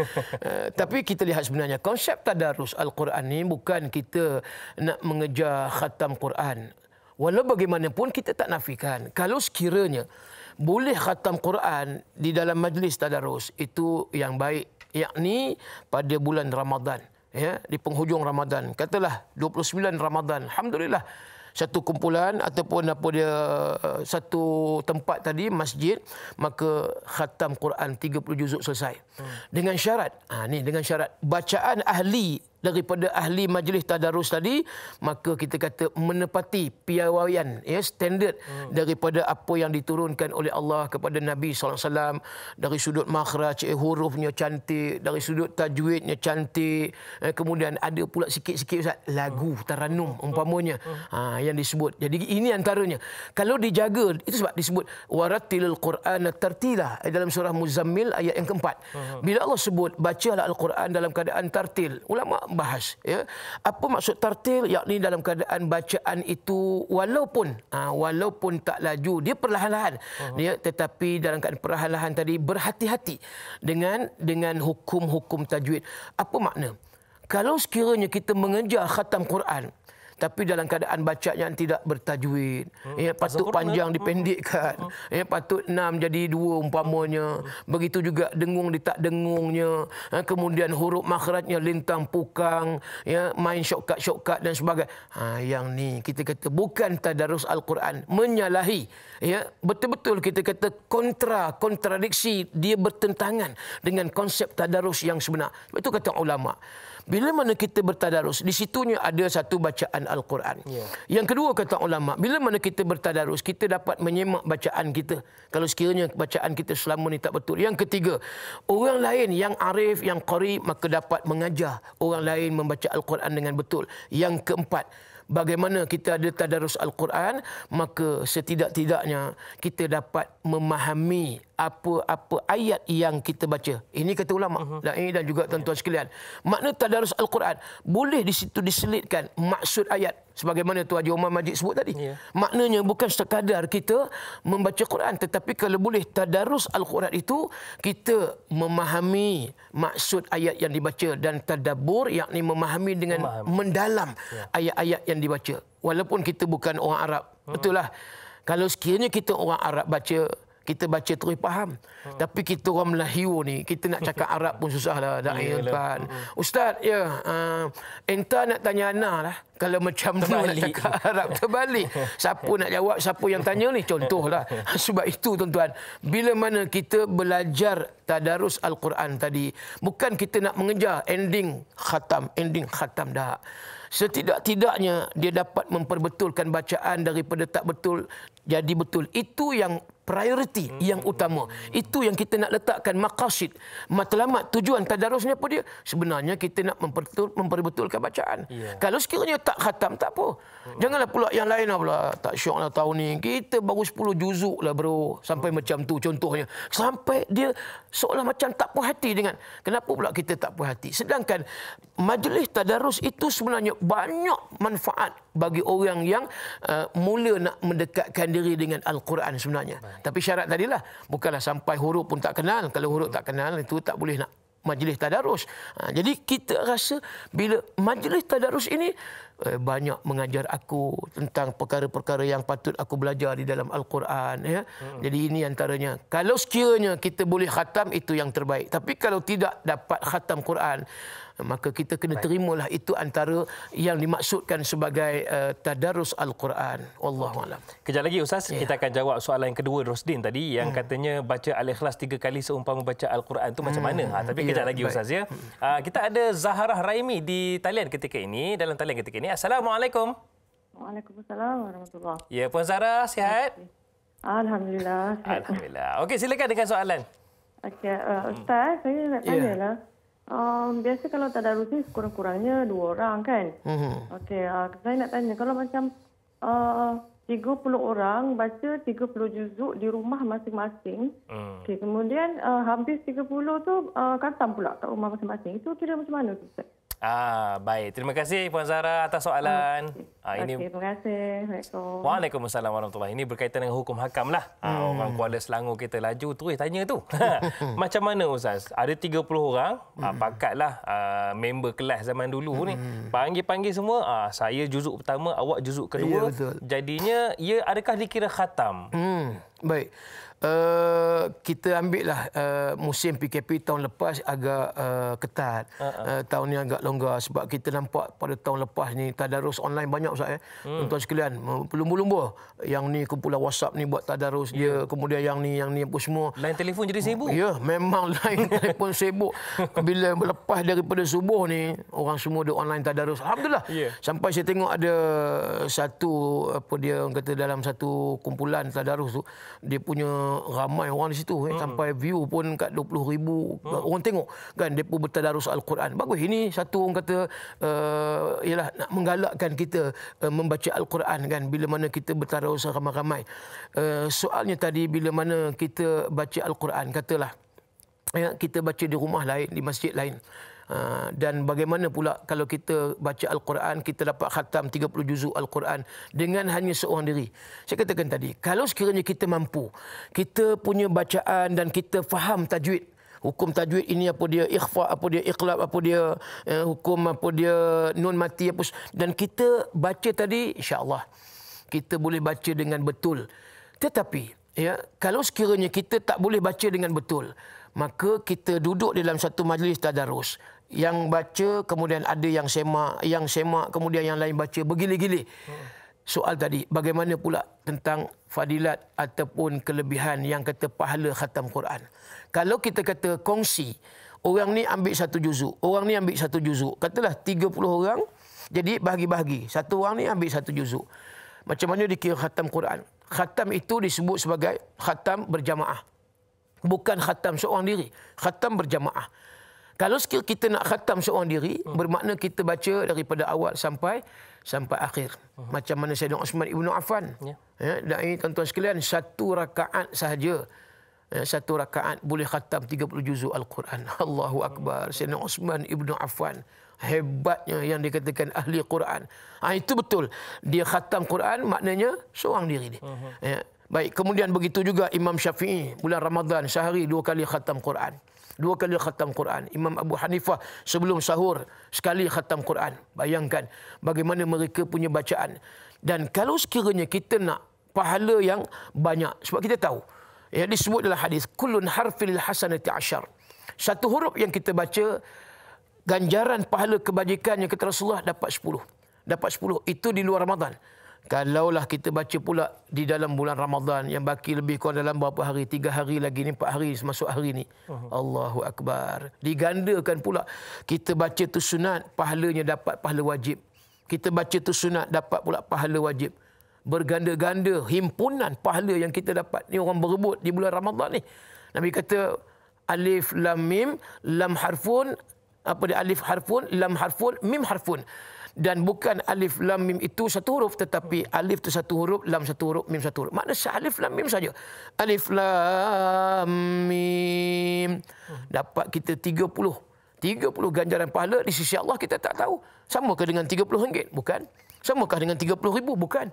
Tapi kita lihat sebenarnya konsep tadarus Al-Quran ni bukan kita nak mengejar khatam Quran. Walau bagaimanapun kita tak nafikan, kalau sekiranya boleh khatam Quran di dalam majlis tadarus, itu yang baik. Yakni pada bulan Ramadan, ya, di penghujung Ramadan. Katalah 29 Ramadan. Alhamdulillah, satu kumpulan ataupun satu tempat tadi, masjid, maka khatam Quran 30 juzuk selesai. Dengan syarat, dengan syarat bacaan ahli daripada ahli majlis tadarus tadi, maka kita kata menepati piawaian, ya, standard daripada apa yang diturunkan oleh Allah kepada Nabi SAW, dari sudut makhraj, hurufnya cantik, dari sudut tajwidnya cantik, kemudian ada pula sikit-sikit lagu taranum umpamanya yang disebut. Jadi ini antaranya. Kalau dijaga, itu sebab disebut warattilil Qur'ana tartila dalam surah Muzammil ayat yang keempat. Bila Allah sebut bacalah Al-Quran dalam keadaan tartil, ulama bahas, ya, apa maksud tartil? Yakni dalam keadaan bacaan itu walaupun tak laju, dia perlahan-lahan, dia, tetapi dalam keadaan perlahan-lahan tadi berhati-hati dengan hukum-hukum tajwid. Apa makna? Kalau sekiranya kita mengejar khatam Quran tapi dalam keadaan bacaan yang tidak bertajwid, patut panjang dipendekkan, patut 6 jadi 2 umpamanya, begitu juga dengung dia tak dengungnya, kemudian huruf makhrajnya lintang pukang, main shortcut dan sebagainya. Yang ni kita kata bukan tadarus Al-Quran, menyalahi, betul-betul kita kata kontradiksi, dia bertentangan dengan konsep tadarus yang sebenar. Itu kata ulama. Bila mana kita bertadarus, di situnya ada satu bacaan Al-Quran. Yang kedua kata ulama, bila mana kita bertadarus, kita dapat menyemak bacaan kita. Kalau sekiranya bacaan kita selama ni tak betul. Yang ketiga, orang lain yang arif, yang qari, maka dapat mengajar orang lain membaca Al-Quran dengan betul. Yang keempat, bagaimana kita ada tadarus Al-Quran, maka setidak-tidaknya kita dapat memahami apa-apa ayat yang kita baca. Ini kata ulama dan juga tuan-tuan sekalian. Makna tadarus Al-Quran, boleh di situ diselitkan maksud ayat. Sebagaimana Tuan Haji Omar Majid sebut tadi. Maknanya bukan sekadar kita membaca Quran, tetapi kalau boleh tadarus Al-Quran itu, kita memahami maksud ayat yang dibaca dan tadabbur, yakni memahami dengan mendalam ayat-ayat yang dibaca. Walaupun kita bukan orang Arab. Betul lah. Kalau sekiranya kita orang Arab baca, kita baca terus faham. Tapi kita orang Melayu ni, kita nak cakap Arab pun susahlah. Kan. Ustaz, entah nak tanya Ana lah. Kalau macam tu nak cakap Arab terbalik. Siapa nak jawab, siapa yang tanya ni? Contohlah. Sebab itu tuan-tuan, bila mana kita belajar tadarus Al-Quran tadi. Bukan kita nak mengejar ending khatam dah. Setidak-tidaknya dia dapat memperbetulkan bacaan daripada tak betul jadi betul. Itu yang priority, yang utama. Itu yang kita nak letakkan maqasid, matlamat, tujuan tadarusnya apa dia? Sebenarnya kita nak memperbetulkan bacaan. Kalau sekiranya tak khatam, tak apa. Janganlah pula yang lain pula, tak syok lah tahun ni. Kita baru 10 juzuk lah bro. Sampai macam tu contohnya. Sampai dia seolah macam tak puas hati dengan. Kenapa pula kita tak puas hati? Sedangkan majlis tadarus itu sebenarnya banyak manfaat bagi orang yang mula nak mendekatkan diri dengan Al-Quran sebenarnya. Tapi syarat tadilah, bukanlah sampai huruf pun tak kenal. Kalau huruf tak kenal, itu tak boleh nak majlis tadarus. Jadi kita rasa bila majlis tadarus ini banyak mengajar aku tentang perkara-perkara yang patut aku belajar di dalam Al-Quran. Ya. Jadi ini antaranya. Kalau sekiranya kita boleh khatam, itu yang terbaik. Tapi kalau tidak dapat khatam Quran, maka kita kena terimalah itu antara yang dimaksudkan sebagai tadarus Al-Quran. Wallahualam. Kejap lagi Ustaz, kita akan jawab soalan yang kedua Rosdin tadi yang katanya baca Al-Ikhlas 3 kali seumpama baca Al-Quran itu macam mana? Tapi kejap lagi Ustaz ya. Kita ada Zahrah Raimi di talian ketika ini, dalam talian ketika ini. Assalamualaikum. Waalaikumsalam warahmatullahi. Ya, Puan Zahra sihat? Alhamdulillah. Alhamdulillah. Okey, silakan dengan soalan. Okey, Ustaz, saya nak tanyalah. Biasa kalau tadarus ni kurang-kurangnya 2 orang kan? Okey, saya nak tanya kalau macam 30 orang baca 30 juzuk di rumah masing-masing. Okey, kemudian habis 30 tu khatam pula kat rumah masing-masing. Itu kira macam mana tu Ustaz? Baik. Terima kasih Puan Zahra atas soalan. Ini terima kasih. Assalamualaikum. Waalaikumsalam warahmatullahi. Ini berkaitan dengan hukum hakam lah. Orang Kuala Selangor kita laju terus tanya tu. Macam mana Ustaz? Ada 30 orang, pakatlah member kelas zaman dulu ni. Panggil-panggil semua, saya juzuk pertama, awak juzuk kedua. Jadinya, adakah dikira khatam? Baik. Kita ambil lah musim PKP tahun lepas agak ketat. Tahun ni agak longgar sebab kita nampak pada tahun lepas ni tadarus online banyak Ustaz. Tuan-tuan sekalian, berlumba-lumba. Yang ni kumpulan WhatsApp ni buat tadarus dia, kemudian yang ni apa semua. Lain telefon jadi sibuk. Ya, memang lain telefon sibuk. Bila lepas daripada subuh ni, orang semua duk online tadarus. Alhamdulillah. Sampai saya tengok ada satu orang kata dalam satu kumpulan tadarus tu, dia punya ramai orang di situ sampai view pun kat 20,000 orang tengok kan depa bertadarus Al-Quran. Bagus, ini satu orang kata ialah nak menggalakkan kita membaca Al-Quran kan bila mana kita bertadarus ramai-ramai. Soalnya tadi bila mana kita baca Al-Quran, katalah kita baca di rumah lain, di masjid lain. Dan bagaimana pula kalau kita baca Al-Quran, kita dapat khatam 30 juzuk Al-Quran dengan hanya seorang diri. Saya katakan tadi, kalau sekiranya kita mampu, kita punya bacaan dan kita faham tajwid, hukum tajwid ini apa dia, ikhfa apa dia, iqlab apa dia, hukum apa dia, nun mati apa, dan kita baca tadi, insya-Allah kita boleh baca dengan betul. Tetapi kalau sekiranya kita tak boleh baca dengan betul, maka kita duduk dalam satu majlis tadarus. Yang baca, kemudian ada yang semak, kemudian yang lain baca, bergilir-gilir. Soal tadi, bagaimana pula tentang fadilat ataupun kelebihan yang kata pahala khatam Quran. Kalau kita kata kongsi, orang ni ambil 1 juzuk, orang ni ambil 1 juzuk. Katalah 30 orang, jadi bahagi-bahagi. Satu orang ni ambil 1 juzuk. Macam mana dikira khatam Quran? Khatam itu disebut sebagai khatam berjamaah. Bukan khatam seorang diri, khatam berjamaah. Kalau kita nak khatam seorang diri, bermakna kita baca daripada awal sampai akhir. Macam mana Sayyidina Uthman Ibn Affan. Dan ini tuan-tuan sekalian, 1 rakaat sahaja. 1 rakaat boleh khatam 30 juzuk Al-Quran. Allahu Akbar. Sayyidina Uthman Ibn Affan. Hebatnya yang dikatakan ahli Quran. Itu betul. Dia khatam Quran maknanya seorang diri dia. Baik, kemudian begitu juga Imam Syafi'i bulan Ramadan sehari 2 kali khatam Quran. 2 kali khatam Quran. Imam Abu Hanifah sebelum sahur sekali khatam Quran. Bayangkan bagaimana mereka punya bacaan. Dan kalau sekiranya kita nak pahala yang banyak, sebab kita tahu disebut dalam hadis kullun harfil hasanati 10. Satu huruf yang kita baca, ganjaran pahala kebajikan yang kata Rasulullah dapat 10. Dapat 10. Itu di luar Ramadan. Kalaulah kita baca pula di dalam bulan Ramadan yang baki lebih kurang dalam berapa hari, 3 hari lagi ni, 4 hari masuk hari ni. Allahu Akbar. Digandakan pula. Kita baca tu sunat, pahalanya dapat pahala wajib. Kita baca tu sunat, dapat pula pahala wajib. Berganda-ganda himpunan pahala yang kita dapat. Ni orang berebut di bulan Ramadan ni. Nabi kata alif lam mim, lam harfun, apa dia, alif harfun, lam harfun, mim harfun. Dan bukan alif lam mim itu satu huruf, tetapi alif itu satu huruf, lam satu huruf, mim satu huruf. Maknanya alif lam mim saja. Alif lam mim. Dapat kita 30 ganjaran pahala di sisi Allah, kita tak tahu. Samakah dengan RM30? Bukan. Samakah dengan 30,000? Bukan.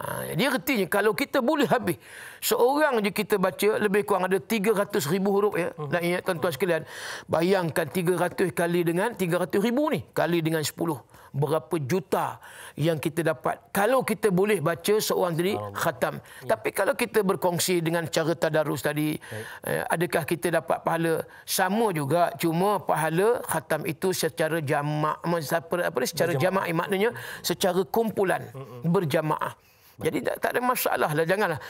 Jadi artinya kalau kita boleh habis seorang je kita baca lebih kurang ada 300,000 huruf ya. Dan ingat tuan-tuan sekalian, bayangkan 300 kali dengan 300,000 ni kali dengan 10. Berapa juta yang kita dapat kalau kita boleh baca seorang tadi khatam. Tapi kalau kita berkongsi dengan cara tadarus tadi, adakah kita dapat pahala? Sama juga, cuma pahala khatam itu secara jamak, secara jamaah, maknanya secara kumpulan, berjamaah. Jadi tak ada masalah lah. Janganlah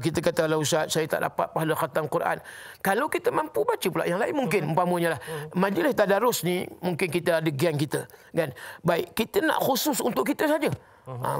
kita kata, lah Ustaz, saya tak dapat pahala khatam Quran. Kalau kita mampu baca pula yang lain, mungkin umpamanya lah majlis tadarus ni, mungkin kita ada geng kita kan. Baik, kita nak khusus untuk kita saja.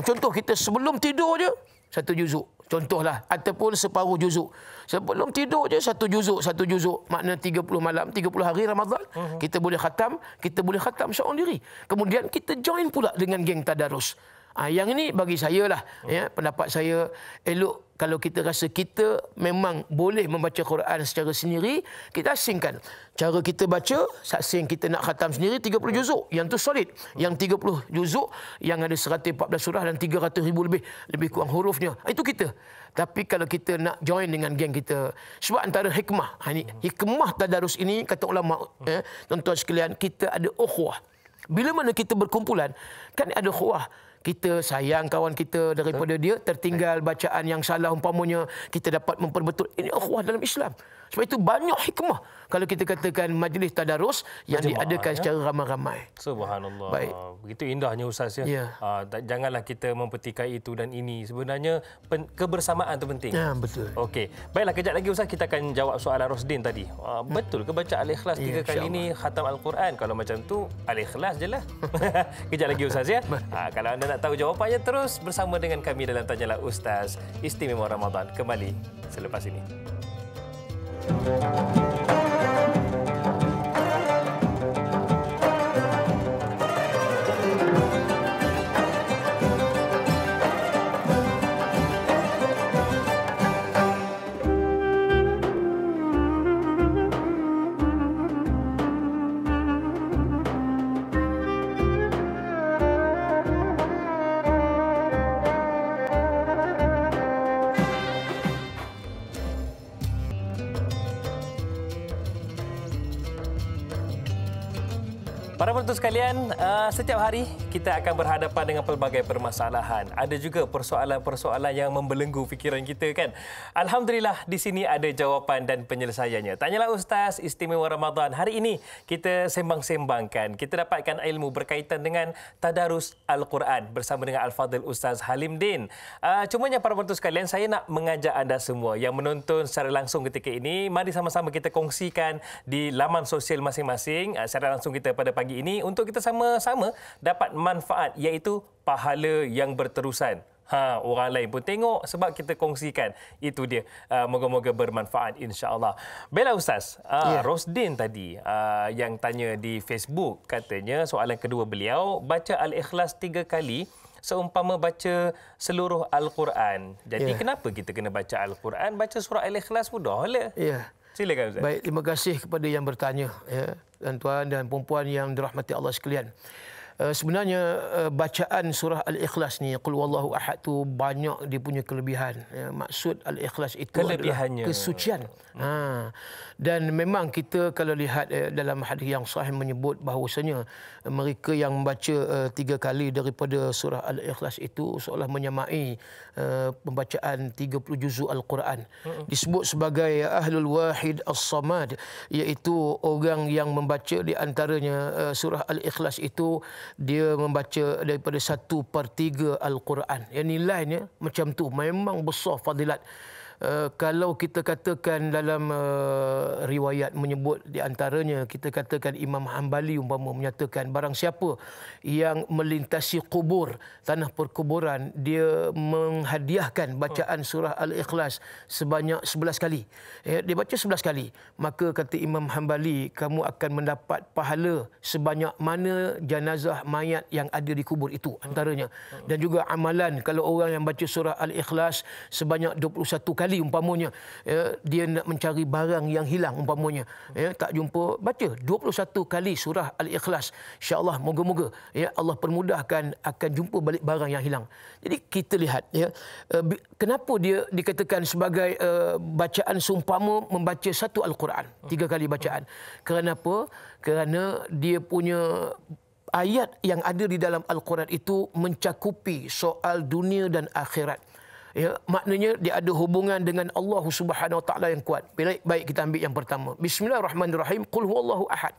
Contoh kita sebelum tidur je 1 juzuk. Contohlah, ataupun separuh juzuk. Sebelum tidur je 1 juzuk. Makna 30 malam, 30 hari Ramadan. Kita boleh khatam seorang diri. Kemudian kita join pula dengan geng tadarus. Yang ini bagi saya lah, ya, pendapat saya, elok kalau kita rasa kita memang boleh membaca Quran secara sendiri, kita asingkan. Cara kita baca, saksing kita nak khatam sendiri 30 juzuk. Yang tu solid. Yang 30 juzuk, yang ada 114 surah dan 300,000 lebih kurang hurufnya. Itu kita. Tapi kalau kita nak join dengan geng kita, sebab antara hikmah, ini hikmah tadarus ini, kata ulama, tuan-tuan sekalian, kita ada ukhuwah. Bila mana kita berkumpulan, kan ada ukhuwah. Kita sayang kawan kita daripada dia tertinggal bacaan yang salah umpamanya, kita dapat memperbetul. Ini ukhuwah dalam Islam. Sebab itu banyak hikmah kalau kita katakan majlis tadarus yang diadakan secara ramai-ramai. Subhanallah. Baik. Begitu indahnya Ustaz ya. Ya. Janganlah kita mempertikai itu dan ini. Sebenarnya kebersamaan itu penting. Ya, betul. Okey. Baiklah, kejap lagi Ustaz kita akan jawab soalan Rosdin tadi. Betul ke baca Al-Ikhlas 3 kali ini khatam Al-Quran? Kalau macam tu Al-Ikhlas je lah. Kejap lagi Ustaz ya. Kalau anda nak tahu jawapannya, terus bersama dengan kami dalam Tanyalah Ustaz Istimewa Ramadan. Kembali selepas ini. Para penonton sekalian, setiap hari kita akan berhadapan dengan pelbagai permasalahan. Ada juga persoalan-persoalan yang membelenggu fikiran kita kan. Alhamdulillah di sini ada jawapan dan penyelesaiannya. Tanyalah Ustaz Istimewa Ramadan. Hari ini kita sembang-sembangkan. Kita dapatkan ilmu berkaitan dengan tadarus Al-Quran bersama dengan Al-Fadhil Ustaz Halim Din. Cumanya para penonton sekalian, saya nak mengajak anda semua yang menonton secara langsung ketika ini, mari sama-sama kita kongsikan di laman sosial masing-masing secara langsung kita pada pagi ini untuk kita sama-sama dapat manfaat, iaitu pahala yang berterusan. Orang lain pun tengok sebab kita kongsikan. Itu dia. Moga-moga bermanfaat insya-Allah. Baiklah Ustaz, Rosdin tadi yang tanya di Facebook, katanya soalan kedua beliau, baca Al-Ikhlas 3 kali seumpama baca seluruh Al-Quran. Jadi kenapa kita kena baca Al-Quran? Baca surah Al-Ikhlas mudahlah. Ya. Silakan Ustaz. Baik, terima kasih kepada yang bertanya, ya, tuan-tuan dan puan-puan yang dirahmati Allah sekalian. Sebenarnya bacaan surah Al-Ikhlas ni, Qul Huwallahu Ahad, tu banyak dia punya kelebihan. Maksud Al-Ikhlas itu adalah kesucian. Dan memang kita kalau lihat dalam hadis yang sahih menyebut bahawasanya mereka yang membaca 3 kali daripada surah Al-Ikhlas itu seolah menyamai pembacaan 30 juzuk Al-Quran. Disebut sebagai Ahlul Wahid As-Samad, iaitu orang yang membaca di antaranya surah Al-Ikhlas itu dia membaca daripada 1/3 Al-Quran. Yang nilainya macam tu, memang besar fadilat. Kalau kita katakan dalam riwayat menyebut, di antaranya kita katakan Imam Hanbali umpama menyatakan barang siapa yang melintasi kubur, tanah perkuburan, dia menghadiahkan bacaan surah Al-Ikhlas sebanyak 11 kali. Dia baca 11 kali, maka kata Imam Hanbali, kamu akan mendapat pahala sebanyak mana jenazah mayat yang ada di kubur itu antaranya. Dan juga amalan kalau orang yang baca surah Al-Ikhlas sebanyak 21 kali umpamanya, dia nak mencari barang yang hilang umpamanya, tak jumpa, baca 21 kali surah Al-Ikhlas, insya-Allah moga-moga Allah permudahkan akan jumpa balik barang yang hilang. Jadi kita lihat kenapa dia dikatakan sebagai bacaan seumpama membaca satu Al-Quran, 3 kali bacaan. Kerana apa? Kerana dia punya ayat yang ada di dalam Al-Quran itu mencakupi soal dunia dan akhirat. Maknanya dia ada hubungan dengan Allah Subhanahu Wa Taala yang kuat. Baik, kita ambil yang pertama. Bismillahirrahmanirrahim. Qul huwallahu ahad.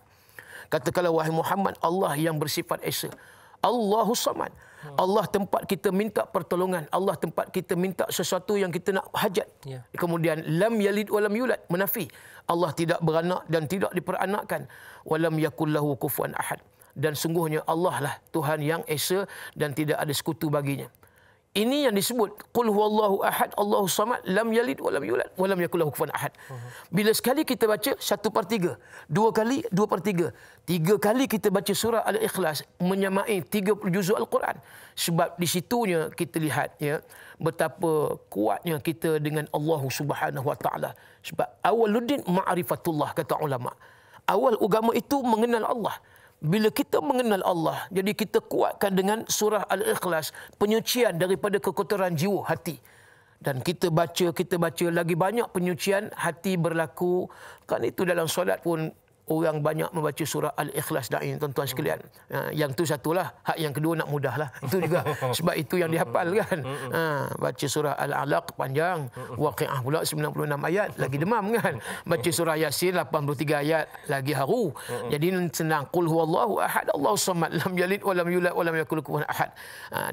Katakanlah wahai Muhammad, Allah yang bersifat esa. Allahus samad. Allah tempat kita minta pertolongan. Allah tempat kita minta sesuatu yang kita nak hajat. Kemudian lam yalid walam yulad, menafi. Allah tidak beranak dan tidak diperanakkan. Walam yakul lahu kufuwan ahad. Dan sungguhnya Allah lah Tuhan yang esa dan tidak ada sekutu baginya. Ini yang disebut qul huwallahu ahad, Allahus samad, lam yalid walam yulad walam yakul lahu kufuwan ahad. Bila sekali kita baca 1/3, 2 kali 2/3, 3 kali kita baca surah Al-Ikhlas menyamai 30 juzuk Al-Quran. Sebab di situnya kita lihat betapa kuatnya kita dengan Allah Subhanahu Wa Taala. Sebab awaluddin ma'rifatullah, kata ulama. Awal agama itu mengenal Allah. Bila kita mengenal Allah, jadi kita kuatkan dengan surah Al-Ikhlas, penyucian daripada kekotoran jiwa, hati. Dan kita baca lagi banyak penyucian hati berlaku. Kan itu dalam solat pun orang banyak membaca surah Al-Ikhlas dah, tuan-tuan sekalian. Yang tu satulah. Hak yang kedua nak mudahlah. Itu juga sebab itu yang dihafal kan. Baca surah Al-Alaq panjang, Waqiah pula 96 ayat, lagi demam kan. Baca surah Yasin 83 ayat, lagi haru. Jadi senang. Qul huwallahu ahad, Allahus samad, lam yalid walam yulad walam yakul kufuwan ahad.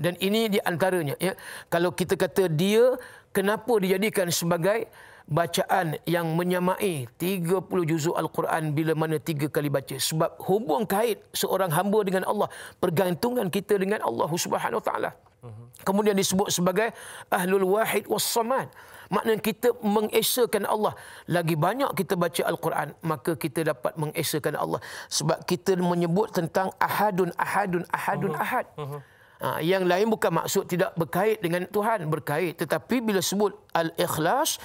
Dan ini di antaranya kalau kita kata dia kenapa dijadikan sebagai bacaan yang menyamai 30 juzuk Al-Quran bila mana 3 kali baca. Sebab hubung kait seorang hamba dengan Allah, pergantungan kita dengan Allah Subhanahu Wa Taala. Kemudian disebut sebagai Ahlul Wahid Was Samad. Maknanya kita mengesakan Allah. Lagi banyak kita baca Al-Quran, maka kita dapat mengesakan Allah. Sebab kita menyebut tentang ahadun. Yang lain bukan maksud tidak berkait dengan Tuhan, berkait. Tetapi bila sebut Al-Ikhlas,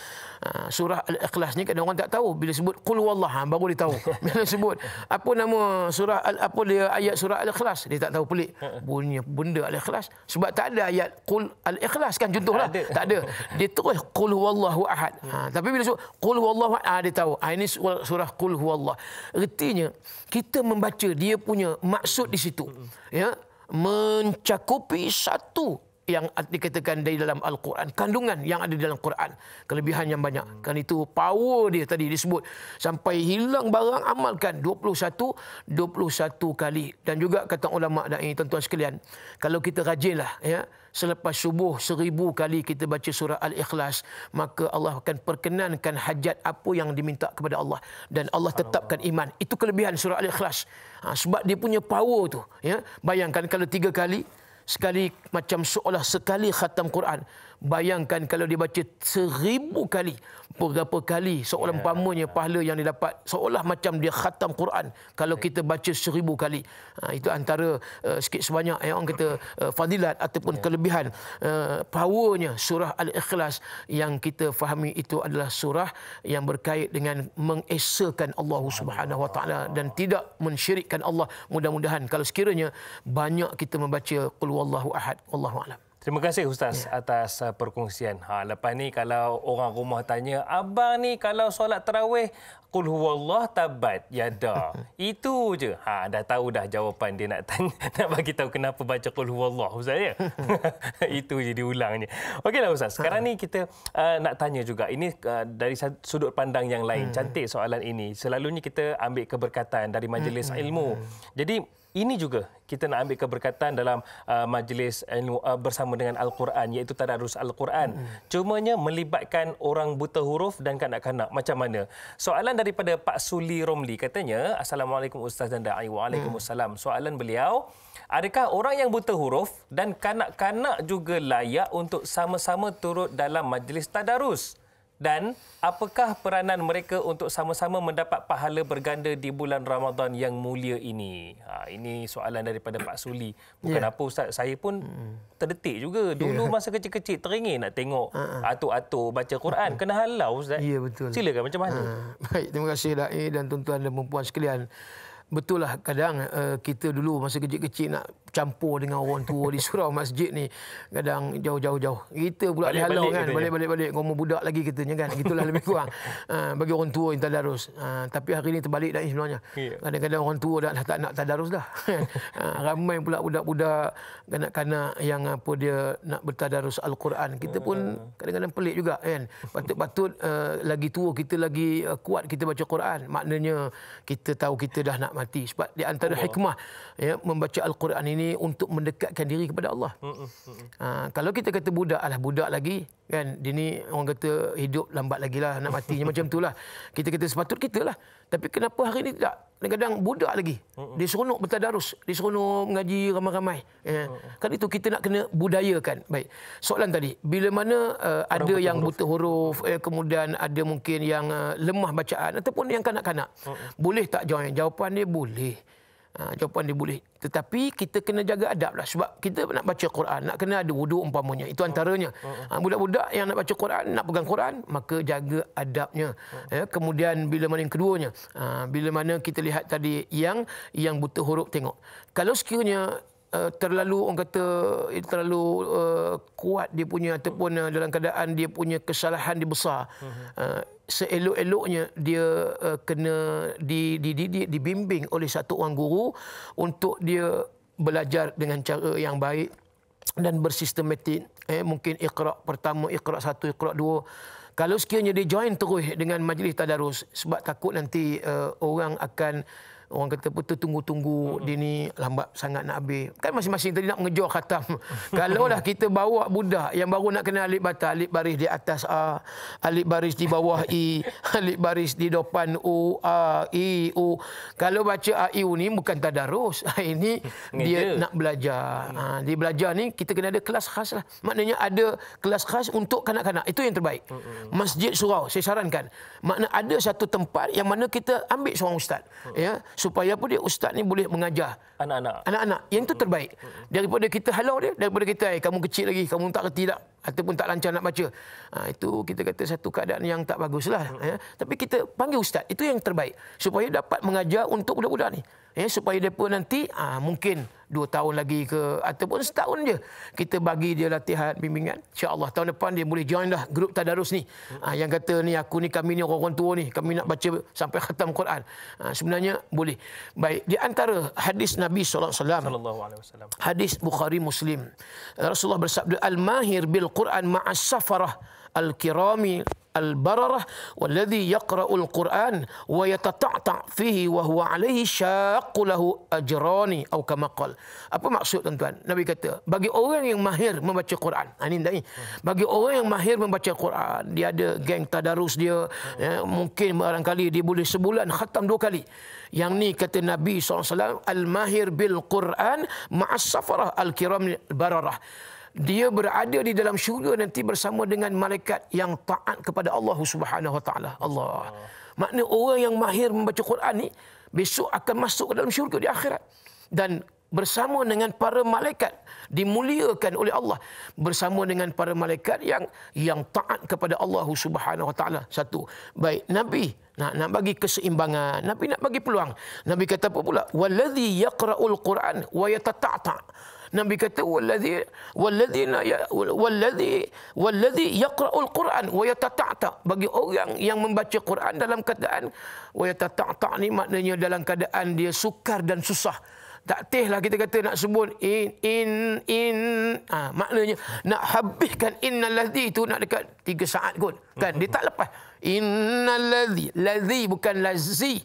surah Al-Ikhlas ni kadang orang tak tahu. Bila sebut Qul huwallah, baru dia tahu. Bila sebut apa nama surah apa dia ayat surah Al-Ikhlas, dia tak tahu, pelik. Bunyi benda Al-Ikhlas. Sebab tak ada ayat Qul Al-Ikhlas kan, contohlah. Tak ada. Dia terus Qul huwallahu ahad. Tapi bila sebut Qul huwallahu ahad, dia tahu. Ini surah Qul huwallah. Ertinya kita membaca dia punya maksud di situ. Mencakupi satu yang dikatakan dari dalam Al-Quran, kandungan yang ada di dalam Quran, kelebihan yang banyak. Kan itu power dia tadi disebut sampai hilang barang, amalkan 21 kali. Dan juga kata ulama dan tuan-tuan sekalian, kalau kita rajinlah selepas subuh 1000 kali kita baca surah Al-Ikhlas, maka Allah akan perkenankan hajat apa yang diminta kepada Allah, dan Allah tetapkan iman. Itu kelebihan surah Al-Ikhlas. Sebab dia punya power tu. Bayangkan kalau 3 kali, sekali macam seolah sekali khatam Quran. Bayangkan kalau dia baca 1000 kali, berapa kali seolah umpamanya pahala yang dia dapat seolah macam dia khatam Quran kalau kita baca 1000 kali. Itu antara sikit sebanyak orang kata fadilat ataupun kelebihan powernya surah Al-Ikhlas yang kita fahami itu adalah surah yang berkait dengan mengesakan Allah Subhanahu Wa Taala dan tidak mensyirikkan Allah. Mudah-mudahan kalau sekiranya banyak kita membaca Qul huwallahu ahad, wallahu a'lam. Terima kasih Ustaz atas perkongsian. Lepas ni kalau orang rumah tanya, abang ni kalau solat tarawih Qul huwallah tabat yada. Itu je. Dah tahu dah jawapan dia nak tanya, nak bagi tahu kenapa baca Qul huwallah Ustaz ya. Itu je diulangnya. Okeylah Ustaz. Sekarang ni kita nak tanya juga. Ini dari sudut pandang yang lain. Cantik soalan ini. Selalunya kita ambil keberkatan dari majlis ilmu. Jadi ini juga kita nak ambil keberkatan dalam majlis bersama dengan Al-Quran, iaitu tadarus Al-Quran. Cumanya melibatkan orang buta huruf dan kanak-kanak. Macam mana? Soalan daripada Pak Suli Romli katanya, Assalamualaikum Ustaz dan Da'i. Waalaikumsalam. Soalan beliau, adakah orang yang buta huruf dan kanak-kanak juga layak untuk sama-sama turut dalam majlis tadarus? Dan apakah peranan mereka untuk sama-sama mendapat pahala berganda di bulan Ramadan yang mulia ini? Ini soalan daripada Pak Suli. Bukan apa Ustaz, saya pun terdetik juga. Dulu masa kecil-kecil teringin nak tengok atuk-atuk baca Quran. Kena halau Ustaz. Ya, betul. Silakan macam mana? Baik, terima kasih Da'i dan tuan-tuan dan puan sekalian. Betul lah, kadang kita dulu masa kecil-kecil nak campur dengan orang tua di surau masjid ni, kadang jauh-jauh. Kita pula dihalau kan, balik-balik ngomong budak lagi katanya kan. Gitulah lebih kurang bagi orang tua yang tadarus. Tapi hari ni terbalik dah sebenarnya. Kadang-kadang orang tua dah tak nak tadarus dah. Ramai pula budak-budak kanak-kanak yang dia nak bertadarus Al-Quran. Kita pun kadang-kadang pelik juga kan. Patut-patut lagi tua kita lagi kuat kita baca Quran. Maknanya kita tahu kita dah nak mati. Sebab di antara hikmah membaca Al-Quran ini untuk mendekatkan diri kepada Allah. Kalau kita kata budak, alah budak lagi kan, dia ni orang kata hidup lambat lagi lah, nak matinya macam itulah. Kita kata sepatut kita lah. Tapi kenapa hari ni tak? Kadang-kadang budak lagi. Dia seronok bertadarus, dia seronok mengaji ramai-ramai. Kan itu kita nak kena budayakan. Baik. Soalan tadi, bila mana ada yang buta huruf, kemudian ada mungkin yang lemah bacaan ataupun yang kanak-kanak, boleh tak join? Jawapan dia boleh. Jawapan dia boleh. Tetapi kita kena jaga adab lah. Sebab kita nak baca Quran, nak kena ada wuduk umpamanya. Itu antaranya. Budak-budak yang nak baca Quran, nak pegang Quran, maka jaga adabnya. Kemudian bila mana yang keduanya, bila mana kita lihat tadi yang buta huruf, tengok. Kalau sekiranya terlalu orang kata terlalu kuat dia punya, ataupun dalam keadaan dia punya kesalahan dia besar, seelok-eloknya dia kena dididik, dibimbing oleh satu orang guru untuk dia belajar dengan cara yang baik dan bersistematik. Mungkin Iqra pertama, Iqra 1, Iqra 2. Kalau sekiranya dia join terus dengan majlis tadarus, sebab takut nanti orang akan, orang kata apa, tunggu-tunggu, dia ni lambat sangat nak habis. Kan masing-masing tadi nak mengejar khatam. Kalau lah kita bawa budak yang baru nak kena alif bata, alif baris di atas A, alif baris di bawah I, alif baris di depan U, A, I, U. Kalau baca A, I, U ni bukan tadarus. Ini dia nak belajar. Dia belajar ni kita kena ada kelas khas lah. Maknanya ada kelas khas untuk kanak-kanak. Itu yang terbaik. Masjid surau, saya sarankan. Makna ada satu tempat yang mana kita ambil seorang ustaz. Ya, supaya apa dia, ustaz ni boleh mengajar anak-anak. Yang itu terbaik. Daripada kita halau dia, daripada kita kamu kecil lagi, kamu tak kerti tak, ataupun tak lancar nak baca. Itu kita kata satu keadaan yang tak baguslah. Tapi kita panggil ustaz, itu yang terbaik supaya dapat mengajar untuk budak-budak ni. Supaya mereka nanti mungkin 2 tahun lagi ke, ataupun setahun je kita bagi dia latihan bimbingan. InsyaAllah tahun depan dia boleh join dah grup tadarus ni. Yang kata ni aku ni, kami ni orang tua ni, kami nak baca sampai khatam Quran. Sebenarnya boleh. Baik, di antara hadis Nabi SAW, hadis Bukhari Muslim, Rasulullah bersabda, al-mahir bil Quran ma'as safarah al-kirami al-bararah walladhi yaqra'ul Quran wa yatata'ta' fihi wa huwa 'alaihi syaqqu lahu ajrani atau kama qala. Apa maksud tuan-tuan? Nabi kata, bagi orang yang mahir membaca Quran. Ini bagi orang yang mahir membaca Quran, dia ada geng tadarus dia, mungkin barangkali dia boleh sebulan khatam 2 kali. Yang ni kata Nabi SAW, al-mahir bil Quran ma'as safarah al-kiram al-bararah. Dia berada di dalam syurga nanti bersama dengan malaikat yang taat kepada Allah Subhanahu Wa Taala. Allah. Makna orang yang mahir membaca Quran ni besok akan masuk ke dalam syurga di akhirat dan bersama dengan para malaikat, dimuliakan oleh Allah bersama dengan para malaikat yang taat kepada Allah Subhanahu Wa Taala. Satu. Baik, Nabi nak bagi keseimbangan, Nabi nak bagi peluang. Nabi kata apa pula? Wallazi yaqra'ul Quran wa yatata'ta'. Nabi kata wallazi yaqra'ul Quran wa yatata'ta. Bagi orang yang membaca Quran dalam keadaan wa yatata'ta ni maknanya dalam keadaan dia sukar dan susah. Tak tehlah kita kata nak sebut maknanya nak habiskan innalladzi itu nak dekat 3 saat kot. Kan dia tak lepas. Innalladzi, ladzi bukan lazzi.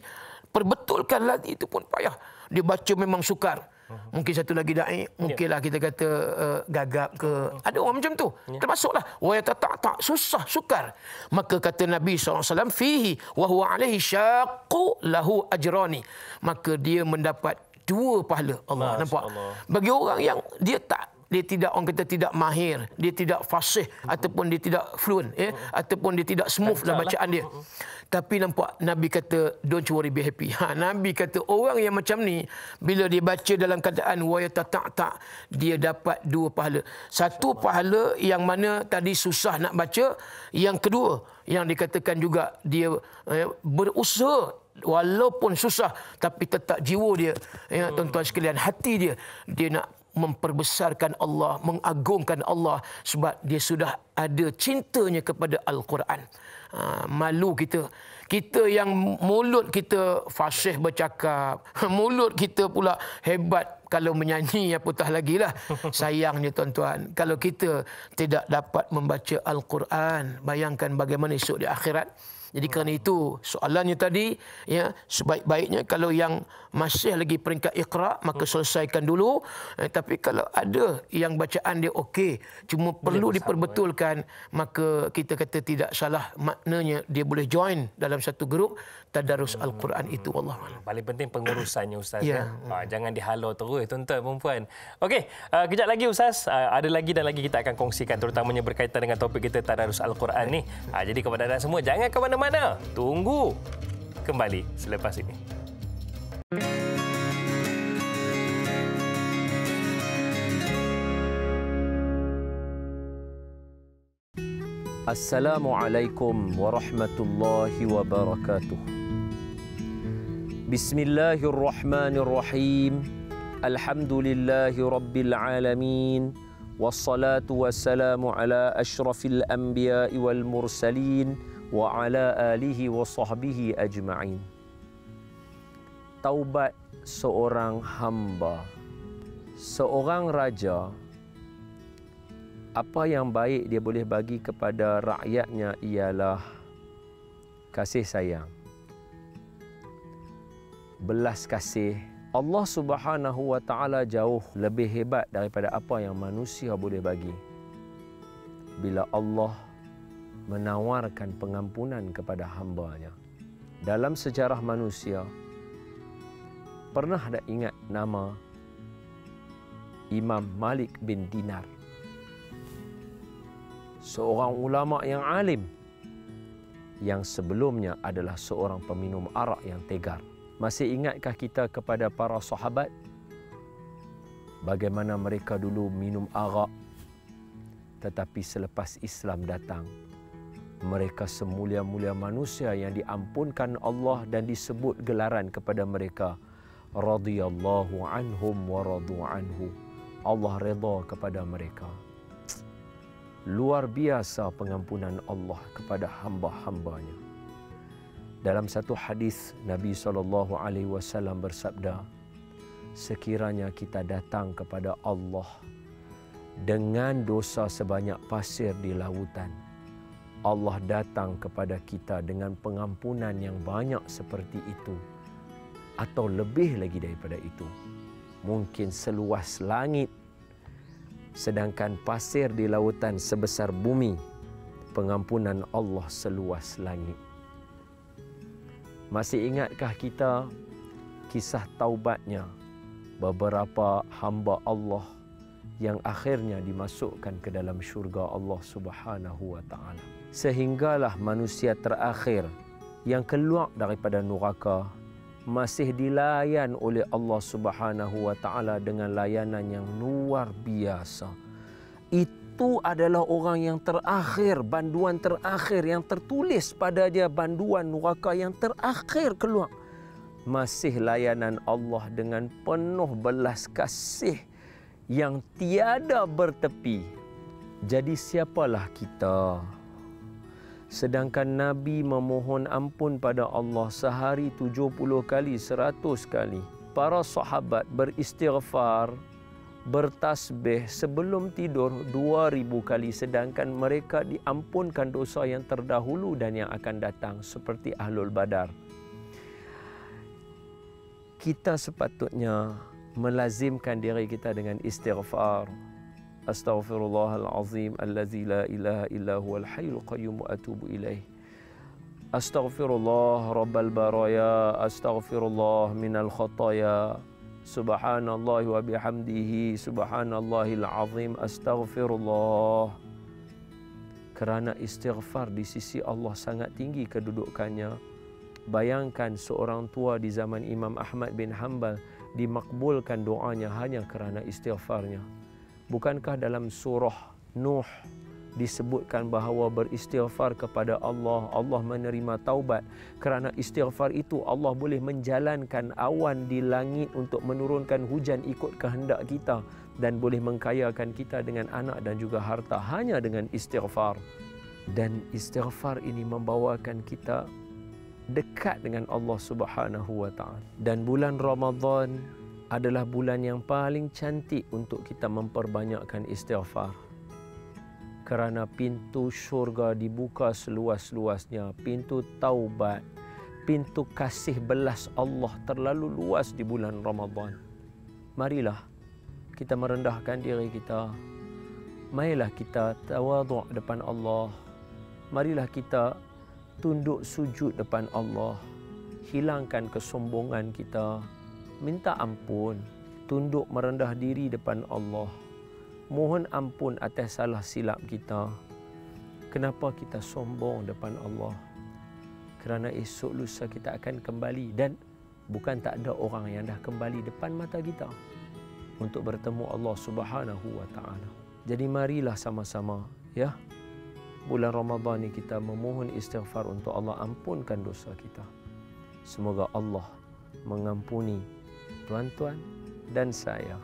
Perbetulkan ladzi itu pun payah. dia baca memang sukar. Mungkin satu lagi da'i, mungkinlah kita kata gagap ke. Ada orang macam tu. Termasuklah wa yatata' susah, sukar. Maka kata Nabi SAW, fihi wa huwa alaihi syaqqu lahu ajrani. Maka dia mendapat 2 pahala. Allah, nampak? Bagi orang yang dia tidak, orang kata tidak mahir, dia tidak fasih ataupun dia tidak fluent, ataupun dia tidak smooth dalam bacaan dia. Tapi nampak Nabi kata don't worry, be happy. Nabi kata orang yang macam ni bila dia baca dalam keadaan wa yatata', dia dapat 2 pahala. Satu pahala yang mana tadi susah nak baca, yang kedua yang dikatakan juga dia berusaha walaupun susah tapi tetap jiwa dia, tuan-tuan sekalian, hati dia nak memperbesarkan Allah, mengagungkan Allah sebab dia sudah ada cintanya kepada Al-Quran. Malu kita yang mulut kita fasih bercakap, mulut kita pula hebat kalau menyanyi, apatah lagi lah. Sayangnya tuan-tuan, kalau kita tidak dapat membaca Al-Quran, bayangkan bagaimana esok di akhirat. Jadi kerana itu soalannya tadi, ya, sebaik-baiknya kalau yang masih lagi peringkat Iqra, maka selesaikan dulu. Tapi kalau ada yang bacaan dia okey, cuma perlu diperbetulkan, maka kita kata tidak salah, maknanya dia boleh join dalam satu grup tadarus Al-Quran itu. Wallahualam. Paling penting pengurusannya, Ustaz. Jangan dihalau terus, tuan-tuan perempuan. Okey, kejap lagi Ustaz, ada lagi dan lagi kita akan kongsikan, terutamanya berkaitan dengan topik kita tadarus Al-Quran ni. Jadi kepada anda semua, jangan ke mana-mana. Tunggu kembali selepas ini. Assalamualaikum warahmatullahi wabarakatuh. Bismillahirrahmanirrahim. Alhamdulillahi rabbil alamin. Wassalatu wassalamu ala asyrafil anbiya'i wal mursalin wa ala alihi wa sahbihi ajma'in. Taubat seorang hamba, seorang raja, apa yang baik dia boleh bagi kepada rakyatnya ialah kasih sayang, belas kasih. Allah Subhanahu wa taala jauh lebih hebat daripada apa yang manusia boleh bagi. Bila Allah menawarkan pengampunan kepada hamba-Nya. Dalam sejarah manusia, pernah tak ingat nama Imam Malik bin Dinar? Seorang ulama yang alim, yang sebelumnya adalah seorang peminum arak yang tegar. Masih ingatkah kita kepada para sahabat bagaimana mereka dulu minum arak, tetapi selepas Islam datang, mereka semulia-mulia manusia yang diampunkan Allah dan disebut gelaran kepada mereka radhiyallahu anhum wa radu anhu. Allah redha kepada mereka. Luar biasa pengampunan Allah kepada hamba-hambanya. Dalam satu hadis Nabi SAW bersabda, sekiranya kita datang kepada Allah dengan dosa sebanyak pasir di lautan, Allah datang kepada kita dengan pengampunan yang banyak seperti itu, atau lebih lagi daripada itu. Mungkin seluas langit, sedangkan pasir di lautan sebesar bumi, pengampunan Allah seluas langit. Masih ingatkah kita kisah taubatnya beberapa hamba Allah yang akhirnya dimasukkan ke dalam syurga Allah Subhanahu wa taala? Sehinggalah manusia terakhir yang keluar daripada neraka masih dilayan oleh Allah Subhanahu wa taala dengan layanan yang luar biasa. Itu adalah orang yang terakhir, banduan terakhir yang tertulis pada dia, banduan neraka yang terakhir keluar. Masih layanan Allah dengan penuh belas kasih yang tiada bertepi. Jadi siapalah kita? Sedangkan Nabi memohon ampun pada Allah sehari 70 kali, 100 kali. Para sahabat beristighfar, bertasbih sebelum tidur 2000 kali, sedangkan mereka diampunkan dosa yang terdahulu dan yang akan datang seperti Ahlul Badar. kita sepatutnya melazimkan diri kita dengan istighfar. Astaghfirullahalazim allazi la ilaha illa huwal hayyul qayyum wa atubu ilaih. Astaghfirullah rabbal baraya, astaghfirullah minal khataya. Subhanallah wa bihamdihi, subhanallahil azim, astaghfirullah. Kerana istighfar di sisi Allah sangat tinggi kedudukannya. Bayangkan seorang tua di zaman Imam Ahmad bin Hanbal dimakbulkan doanya hanya kerana istighfarnya. Bukankah dalam surah Nuh disebutkan bahawa beristighfar kepada Allah, Allah menerima taubat. Kerana istighfar itu Allah boleh menjalankan awan di langit untuk menurunkan hujan ikut kehendak kita, dan boleh mengkayakan kita dengan anak dan juga harta hanya dengan istighfar. Dan istighfar ini membawakan kita dekat dengan Allah Subhanahu wa taala. Dan bulan Ramadan adalah bulan yang paling cantik untuk kita memperbanyakkan istighfar. Kerana pintu syurga dibuka seluas-luasnya, pintu taubat, pintu kasih belas Allah terlalu luas di bulan Ramadan. Marilah kita merendahkan diri kita. Marilah kita tawaduk depan Allah. Marilah kita tunduk sujud depan Allah. Hilangkan kesombongan kita. Minta ampun, tunduk merendah diri depan Allah. Mohon ampun atas salah silap kita. Kenapa kita sombong depan Allah? Kerana esok lusa kita akan kembali, dan bukan tak ada orang yang dah kembali depan mata kita untuk bertemu Allah Subhanahu wa taala. Jadi marilah sama-sama, ya, bulan Ramadan ini kita memohon istighfar untuk Allah ampunkan dosa kita. Semoga Allah mengampuni tuan-tuan dan saya.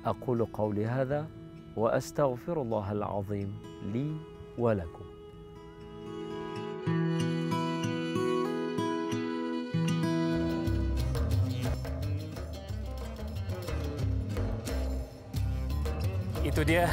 Aqulu qawli hadha wa astaghfirullahal azim li wa lakum. Itu dia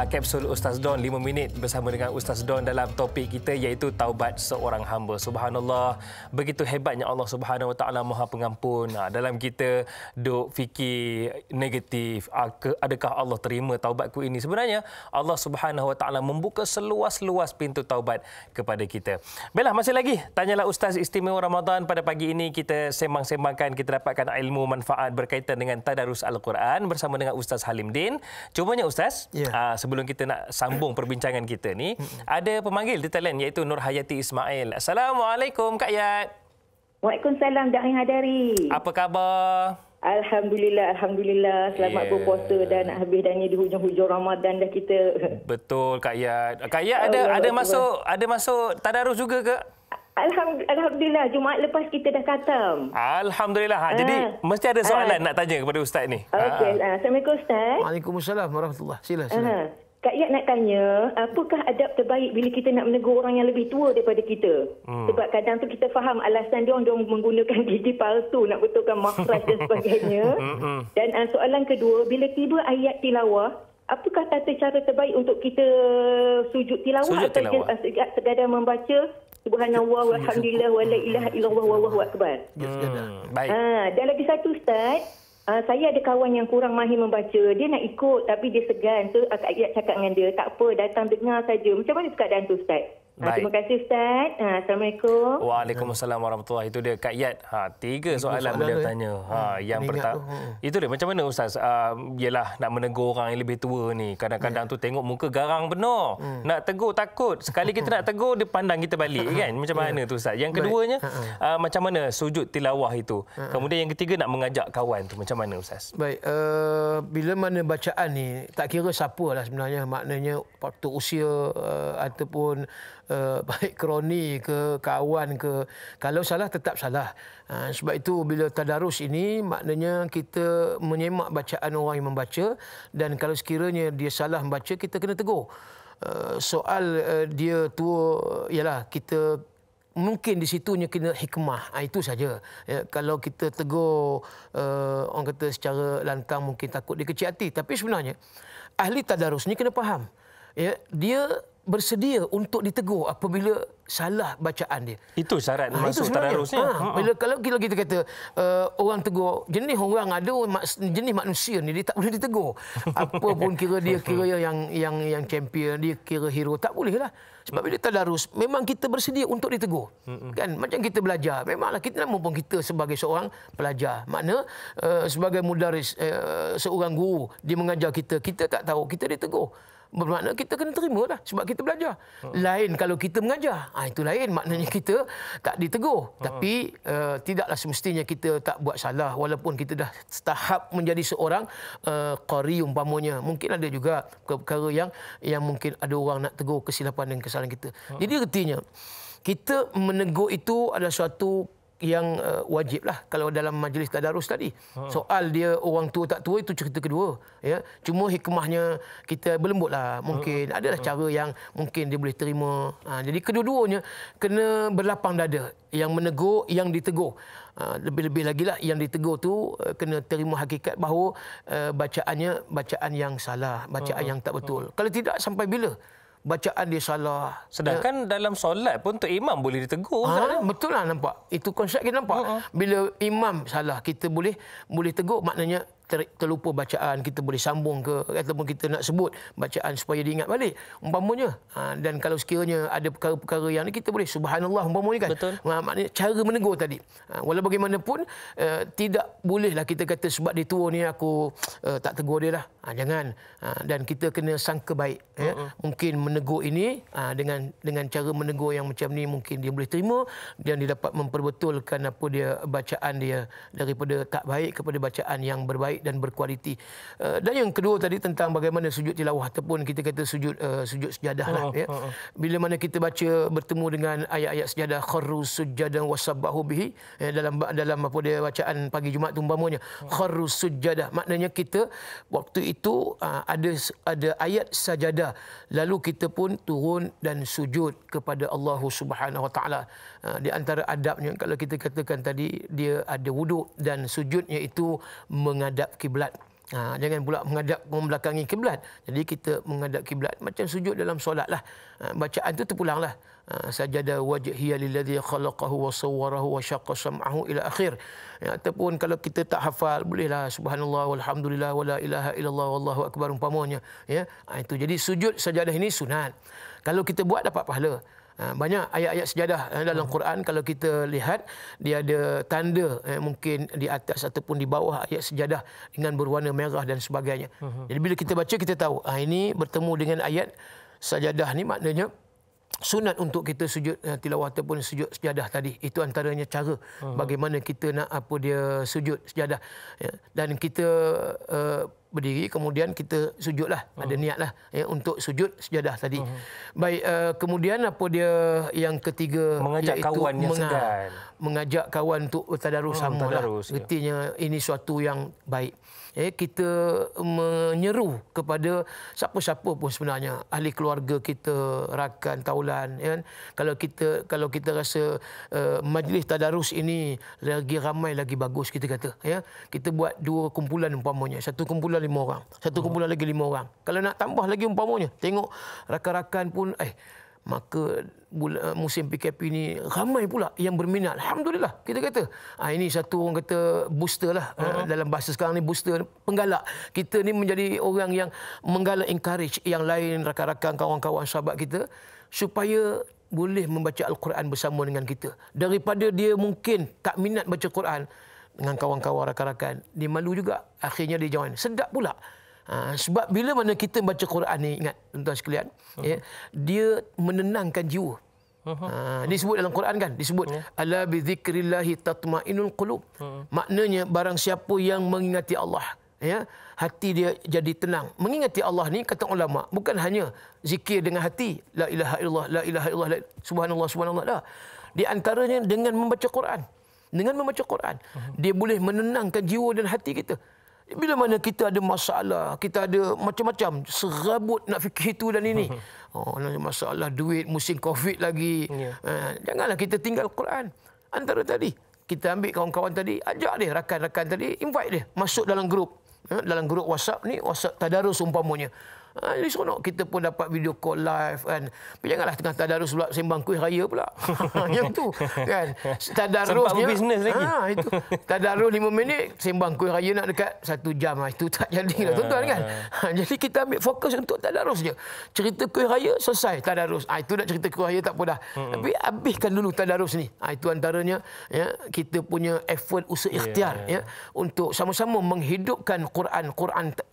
kapsul Ustaz Don 5 minit bersama dengan Ustaz Don dalam topik kita iaitu taubat seorang hamba. Subhanallah, begitu hebatnya Allah Subhanahu Wa Taala Maha Pengampun. Dalam kita duk fikir negatif, adakah Allah terima taubatku ini? Sebenarnya Allah Subhanahu Wa Taala membuka seluas-luas pintu taubat kepada kita. Baiklah, masih lagi tanyalah Ustaz Istimewa Ramadan. Pada pagi ini kita sembang-sembangkan, kita dapatkan ilmu manfaat berkaitan dengan tadarus Al-Quran bersama dengan Ustaz Halim Din. Cumanya Ustaz, sebelum kita nak sambung perbincangan kita ni, ada pemanggil di talian iaitu Nur Hayati Ismail. Assalamualaikum Kak Yat. Waalaikumsalam Da'i Hadari. Apa khabar? Alhamdulillah, alhamdulillah. Selamat berpuasa dan habis dah ni di hujung-hujung Ramadan dah kita. Betul Kak Yat. Kak Yat ada masuk tadarus juga ke? Alhamdulillah, Jumaat lepas kita dah khatam. Alhamdulillah. Jadi mesti ada soalan nak tanya kepada Ustaz ni. Okey, Assalamualaikum Ustaz. Waalaikumsalam warahmatullahi. Sila. Kak Yat nak tanya, apakah adab terbaik bila kita nak menegur orang yang lebih tua daripada kita? Sebab kadang tu kita faham alasan dia orang menggunakan gigi palsu nak betulkan makhraj dan sebagainya. Dan soalan kedua, bila tiba ayat tilawah, apakah tata cara terbaik untuk kita sujud tilawah atau sekadar membaca Subhanallah walhamdulillah wa la ilaha illallah wallahu akbar. Baik. Dan lagi satu Ustaz, saya ada kawan yang kurang mahir membaca. Dia nak ikut tapi dia segan. So ayat cakap dengan dia, tak apa, datang dengar saja. Macam mana keadaan tu Ustaz? Terima kasih Ustaz. Assalamualaikum. Waalaikumsalam warahmatullahi. Itu dia Kak Yat. 3 soalan beliau tanya. Yang pertama, itu dia macam mana Ustaz? Yalah, nak menegur orang yang lebih tua ni. Kadang-kadang tu tengok muka garang benar. Nak tegur takut. Sekali kita nak tegur, dia pandang kita balik kan. Macam mana tu Ustaz? Yang keduanya, macam mana sujud tilawah itu? Kemudian yang ketiga, nak mengajak kawan tu. Macam mana Ustaz? Baik, bila mana bacaan ni, tak kira siapa lah sebenarnya. Maknanya waktu usia ataupun baik kroni ke kawan ke, kalau salah tetap salah. Sebab itu bila tadarus ini maknanya kita menyemak bacaan orang yang membaca, dan kalau sekiranya dia salah membaca kita kena tegur. Soal dia tua ialah kita mungkin di situnya kena hikmah. Itu saja. Ya, kalau kita tegur orang kata secara lantang mungkin takut dia kecil hati, tapi sebenarnya ahli tadarus ni kena faham. Ya, dia bersedia untuk ditegur apabila salah bacaan dia. Itu syarat masuk tadarusnya. Bila kalau kita kata orang tegur, jenis orang ada jenis manusia ni dia tak boleh ditegur. Apa pun kira dia kira yang champion, dia kira hero, tak boleh lah. Sebab bila tadarus memang kita bersedia untuk ditegur. Kan macam kita belajar, memanglah kita nama pun kita sebagai seorang pelajar. Makna sebagai mudaris, seorang guru dia mengajar kita tak tahu, kita ditegur. Bermakna kita kena terima lah sebab kita belajar. Lain kalau kita mengajar. Itu lain, maknanya kita tak ditegur. Tapi tidaklah semestinya kita tak buat salah walaupun kita dah tahap menjadi seorang qari umpamanya. Mungkin ada juga perkara yang mungkin ada orang nak tegur kesilapan dan kesalahan kita. Jadi artinya kita menegur itu adalah suatu yang wajib lah kalau dalam majlis tadarus tadi. Soal dia orang tua tak tua itu cerita kedua. Ya. Cuma hikmahnya kita berlembut lah. Mungkin adalah cara yang mungkin dia boleh terima. Jadi kedua-duanya kena berlapang dada. Yang menegur, yang ditegur. Lebih-lebih lagi lah yang ditegur tu kena terima hakikat bahawa bacaannya bacaan yang salah, bacaan yang tak betul. Kalau tidak, sampai bila bacaan dia salah. Sedangkan dalam solat pun Tok Imam boleh ditegur. Betul lah, nampak. Itu konsep kita nampak. Bila imam salah, kita boleh tegur, maknanya terlupa bacaan, kita boleh sambung ke ataupun kita nak sebut bacaan supaya diingat balik umpamanya. Dan kalau sekiranya ada perkara-perkara yang ni, kita boleh subhanallah umpamanya kan. Betul. Maknanya cara menegur tadi. Walau bagaimanapun tidak bolehlah kita kata sebab dia tua ni aku tak tegur dia lah. Jangan. Dan kita kena sangka baik. Mungkin menegur ini dengan cara menegur yang macam ni mungkin dia boleh terima dan dia dapat memperbetulkan apa dia bacaan dia daripada tak baik kepada bacaan yang berbaik dan berkualiti. Dan yang kedua tadi tentang bagaimana sujud tilawah ataupun kita kata sujud sejadah lah. Bila mana kita baca bertemu dengan ayat-ayat sejadah, kharru sujjadan wasabbahu bihi, dalam apa dia bacaan pagi Jumaat tu umpamanya, kharru sujjadah, maknanya kita waktu itu ada ayat sajadah, lalu kita pun turun dan sujud kepada Allah Subhanahu Wa Taala. Di antara adabnya kalau kita katakan tadi, dia ada wuduk dan sujudnya itu menghadap kiblat. Jangan pula menghadap membelakangi kiblat. Jadi kita menghadap kiblat macam sujud dalam solat lah. Bacaan tu terpulanglah. Sajada wajhiya lilladzi khalaqahu wa sawwarahu wa syaqqa sam'ahu ila akhir. Ataupun kalau kita tak hafal, bolehlah subhanallah walhamdulillah wala ilaha illallah wallahu akbar umpamanya. Itu jadi sujud sajadah ini sunat. Kalau kita buat dapat pahala. Banyak ayat-ayat sejadah dalam Quran, kalau kita lihat dia ada tanda mungkin di atas ataupun di bawah ayat sejadah dengan berwarna merah dan sebagainya. Jadi bila kita baca kita tahu ini bertemu dengan ayat sajadah ni, maknanya sunat untuk kita sujud tilawah ataupun sujud sejadah tadi. Itu antaranya cara bagaimana kita nak apa dia sujud sejadah. Dan kita berdiri kemudian kita sujudlah, ada niatlah untuk sujud sejadah tadi. Baik, kemudian apa dia yang ketiga, mengajak kawan yang segan. Mengajak kawan untuk tadarus samalah. Artinya ini suatu yang baik. Kita menyeru kepada siapa-siapa pun sebenarnya, ahli keluarga kita, rakan, taulan, kan? Kalau kita rasa majlis tadarus ini lagi ramai lagi bagus, kita kata, kita buat 2 kumpulan umpamanya, 1 kumpulan 5 orang, 1 kumpulan lagi 5 orang. Kalau nak tambah lagi umpamanya, tengok rakan-rakan pun maka musim PKP ni ramai pula yang berminat. Alhamdulillah, kita kata. Ini satu orang kata booster lah. Dalam bahasa sekarang ni booster, penggalak. Kita ni menjadi orang yang menggalak, encourage yang lain, rakan-rakan, kawan-kawan, sahabat kita supaya boleh membaca Al-Quran bersama dengan kita. Daripada dia mungkin tak minat baca Quran dengan kawan-kawan, rakan-rakan, dia malu juga. Akhirnya dia join. Sedap pula. Sebab bila mana kita baca Quran ni, ingat tuan-tuan sekalian, dia menenangkan jiwa. Disebut dalam Quran kan, disebut ala bi dzikrillahi tatma'innul qulub. Maknanya barang siapa yang mengingati Allah, hati dia jadi tenang. Mengingati Allah ni, kata ulama, bukan hanya zikir dengan hati, la ilaha illallah, la ilaha illallah, subhanallah, subhanallah, dah. Di antaranya dengan membaca Quran. Dengan membaca Quran, dia boleh menenangkan jiwa dan hati kita. Bila mana kita ada masalah, kita ada macam-macam, serabut nak fikir itu dan ini. Masalah duit, musim Covid lagi. Janganlah kita tinggal Quran. Antara tadi, kita ambil kawan-kawan tadi, ajak dia, rakan-rakan tadi, invite dia masuk dalam grup. Dalam grup WhatsApp ni, WhatsApp tadarus umpamanya. Jadi seronok kita pun dapat video call live kan. Janganlah tengah tadarus pula sembang kuih raya pula. Yang tu kan. Tadarusnya bisnes lagi. Itu tadarus 5 minit, sembang kuih raya nak dekat 1 jam. Itu tak jadilah tuan-tuan kan. Jadi kita ambil fokus untuk tadarus je. Cerita kuih raya selesai tadarus. Itu nak cerita kuih raya tak apa dah. Tapi habiskan dulu tadarus ni. Itu antaranya ya, kita punya effort, usaha ikhtiar ya, untuk sama-sama menghidupkan Quran.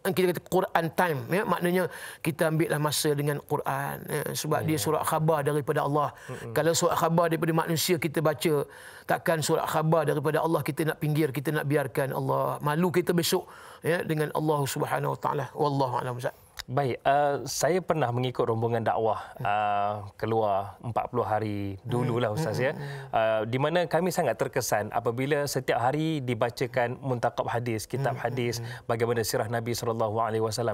Kita kata Quran time ya, maknanya kita ambillah masa dengan Quran ya, sebab dia surat khabar daripada Allah. Kalau surat khabar daripada manusia kita baca, takkan surat khabar daripada Allah kita nak pinggir, kita nak biarkan Allah. Malu kita besok ya dengan Allah Subhanahu Wa Taala. Wallahu a'lam. Baik, saya pernah mengikut rombongan dakwah keluar 40 hari dululah Ustaz ya. Di mana kami sangat terkesan apabila setiap hari dibacakan muntaqab hadis, kitab hadis, bagaimana sirah Nabi SAW,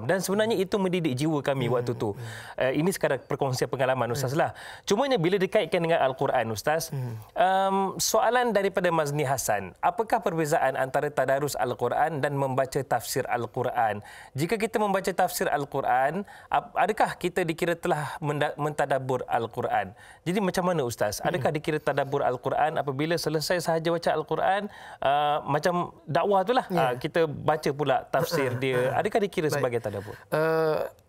dan sebenarnya itu mendidik jiwa kami waktu tu. Ini sekadar perkongsian pengalaman Ustaz lah. Cumanya bila dikaitkan dengan Al-Quran Ustaz, soalan daripada Mazni Hasan, apakah perbezaan antara tadarus Al-Quran dan membaca tafsir Al-Quran? Jika kita membaca tafsir Al-Quran, adakah kita dikira telah mentadabbur Al-Quran? Jadi macam mana Ustaz? Adakah dikira tadabbur Al-Quran apabila selesai sahaja baca Al-Quran, macam dakwah itulah, kita baca pula tafsir dia, adakah dikira sebagai tadabbur?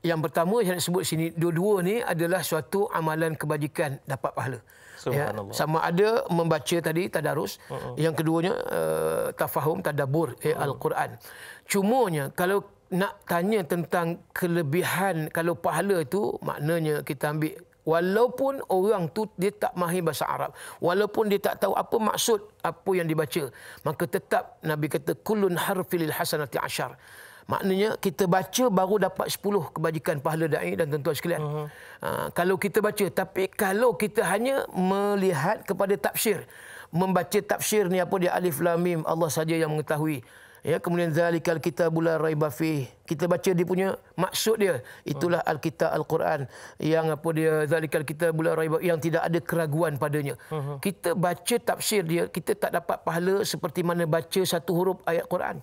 Yang pertama yang sebut sini, dua-dua ni adalah suatu amalan kebajikan dapat pahala. Ya, sama ada membaca tadi tadarus, yang keduanya tafahum, tadabbur Al-Quran. Cumanya kalau nak tanya tentang kelebihan kalau pahala itu, maknanya kita ambil walaupun orang tu dia tak mahir bahasa Arab, walaupun dia tak tahu apa maksud apa yang dibaca, maka tetap Nabi kata kullun harfil hasanati 10. Maknanya kita baca baru dapat 10 kebajikan pahala dai dan tuan-tuan sekalian. Kalau kita baca, tapi kalau kita hanya melihat kepada tafsir, membaca tafsir ni apa dia, alif lam mim, Allah saja yang mengetahui. Ya, kemudian zalikal kitabul la raiba fih, kita baca dia punya maksud dia, itulah alkitab Al-Quran yang apa dia, zalikal kitabul la raiba, yang tidak ada keraguan padanya. Kita baca tafsir dia, kita tak dapat pahala seperti mana baca satu huruf ayat Quran.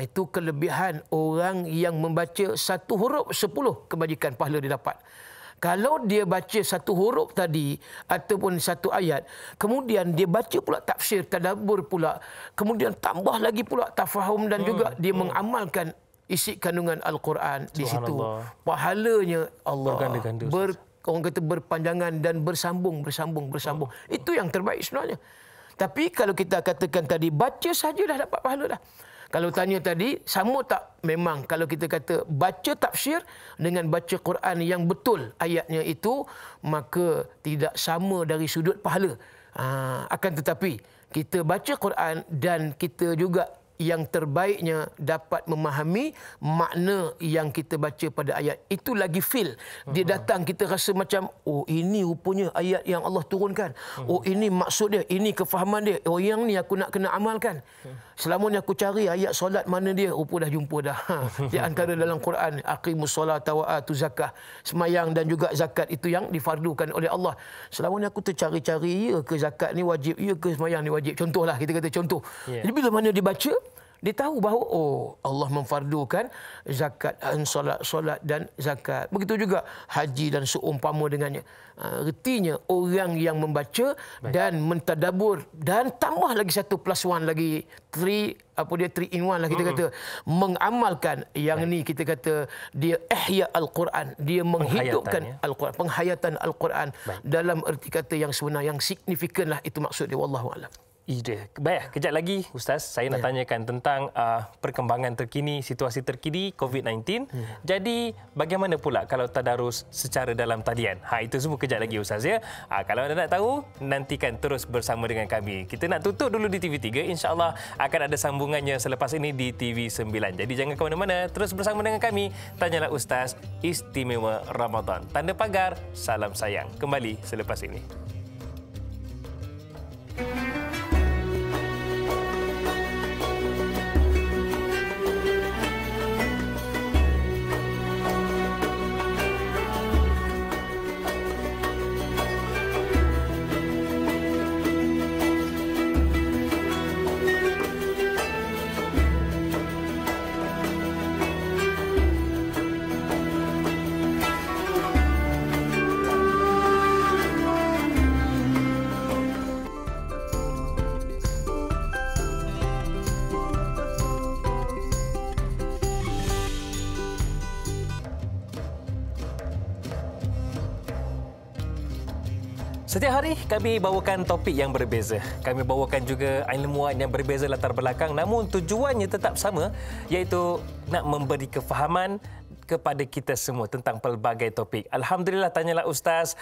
Itu kelebihan orang yang membaca satu huruf, 10 kebajikan pahala dia dapat. Kalau dia baca satu huruf tadi ataupun satu ayat, kemudian dia baca pula tafsir, tadabbur pula, kemudian tambah lagi pula tafahum dan juga dia mengamalkan isi kandungan Al-Quran di situ, pahalanya Allah orang kata berpanjangan dan bersambung. Itu yang terbaik sebenarnya. Tapi kalau kita katakan tadi baca saja dah dapat pahala dah. Kalau tanya tadi, sama tak? Memang kalau kita kata baca tafsir dengan baca Quran yang betul ayatnya itu, maka tidak sama dari sudut pahala. Akan tetapi, kita baca Quran dan kita juga yang terbaiknya dapat memahami makna yang kita baca pada ayat. Itu lagi feel. Dia datang, kita rasa macam, oh ini rupanya ayat yang Allah turunkan. Oh ini maksud dia, ini kefahaman dia. Oh yang ni aku nak kena amalkan. Selama ni aku cari ayat solat mana dia, dah jumpa dah. Di antara dalam Quran, aqimus solata wa atu zakah. Semayang dan juga zakat itu yang difardukan oleh Allah. Selama ni aku tercari-cari, ya ke zakat ni wajib, ya ke semayang ni wajib. Contohlah, kita kata contoh. Jadi bila mana dia baca, dia tahu bahawa Allah memfardukan zakat, solat dan zakat. Begitu juga haji dan seumpama dengannya. Ertinya orang yang membaca dan mentadabbur dan tambah lagi 1+1 lagi 3 in 1 lah kita kata, mengamalkan yang ni kita kata dia ihya Al-Quran, dia menghidupkan Al-Quran, penghayatan Al-Quran dalam erti kata yang sebenar, yang signifikan lah, itu maksud dia. Wallahu a'lam. Baik, kejap lagi Ustaz, saya nak tanyakan tentang perkembangan terkini, situasi terkini COVID-19. Jadi bagaimana pula kalau tadarus secara dalam talian? Itu semua kejap lagi Ustaz ya. Kalau anda nak tahu, nantikan terus bersama dengan kami. Kita nak tutup dulu di TV3, insya-Allah akan ada sambungannya selepas ini di TV9. Jadi jangan ke mana-mana, terus bersama dengan kami. Tanyalah Ustaz, Istimewa Ramadan. Tanda pagar, salam sayang. Kembali selepas ini. Setiap hari kami bawakan topik yang berbeza. Kami bawakan juga ilmuwan yang berbeza latar belakang, namun tujuannya tetap sama, iaitu nak memberi kefahaman kepada kita semua tentang pelbagai topik. Alhamdulillah, tanyalah Ustaz,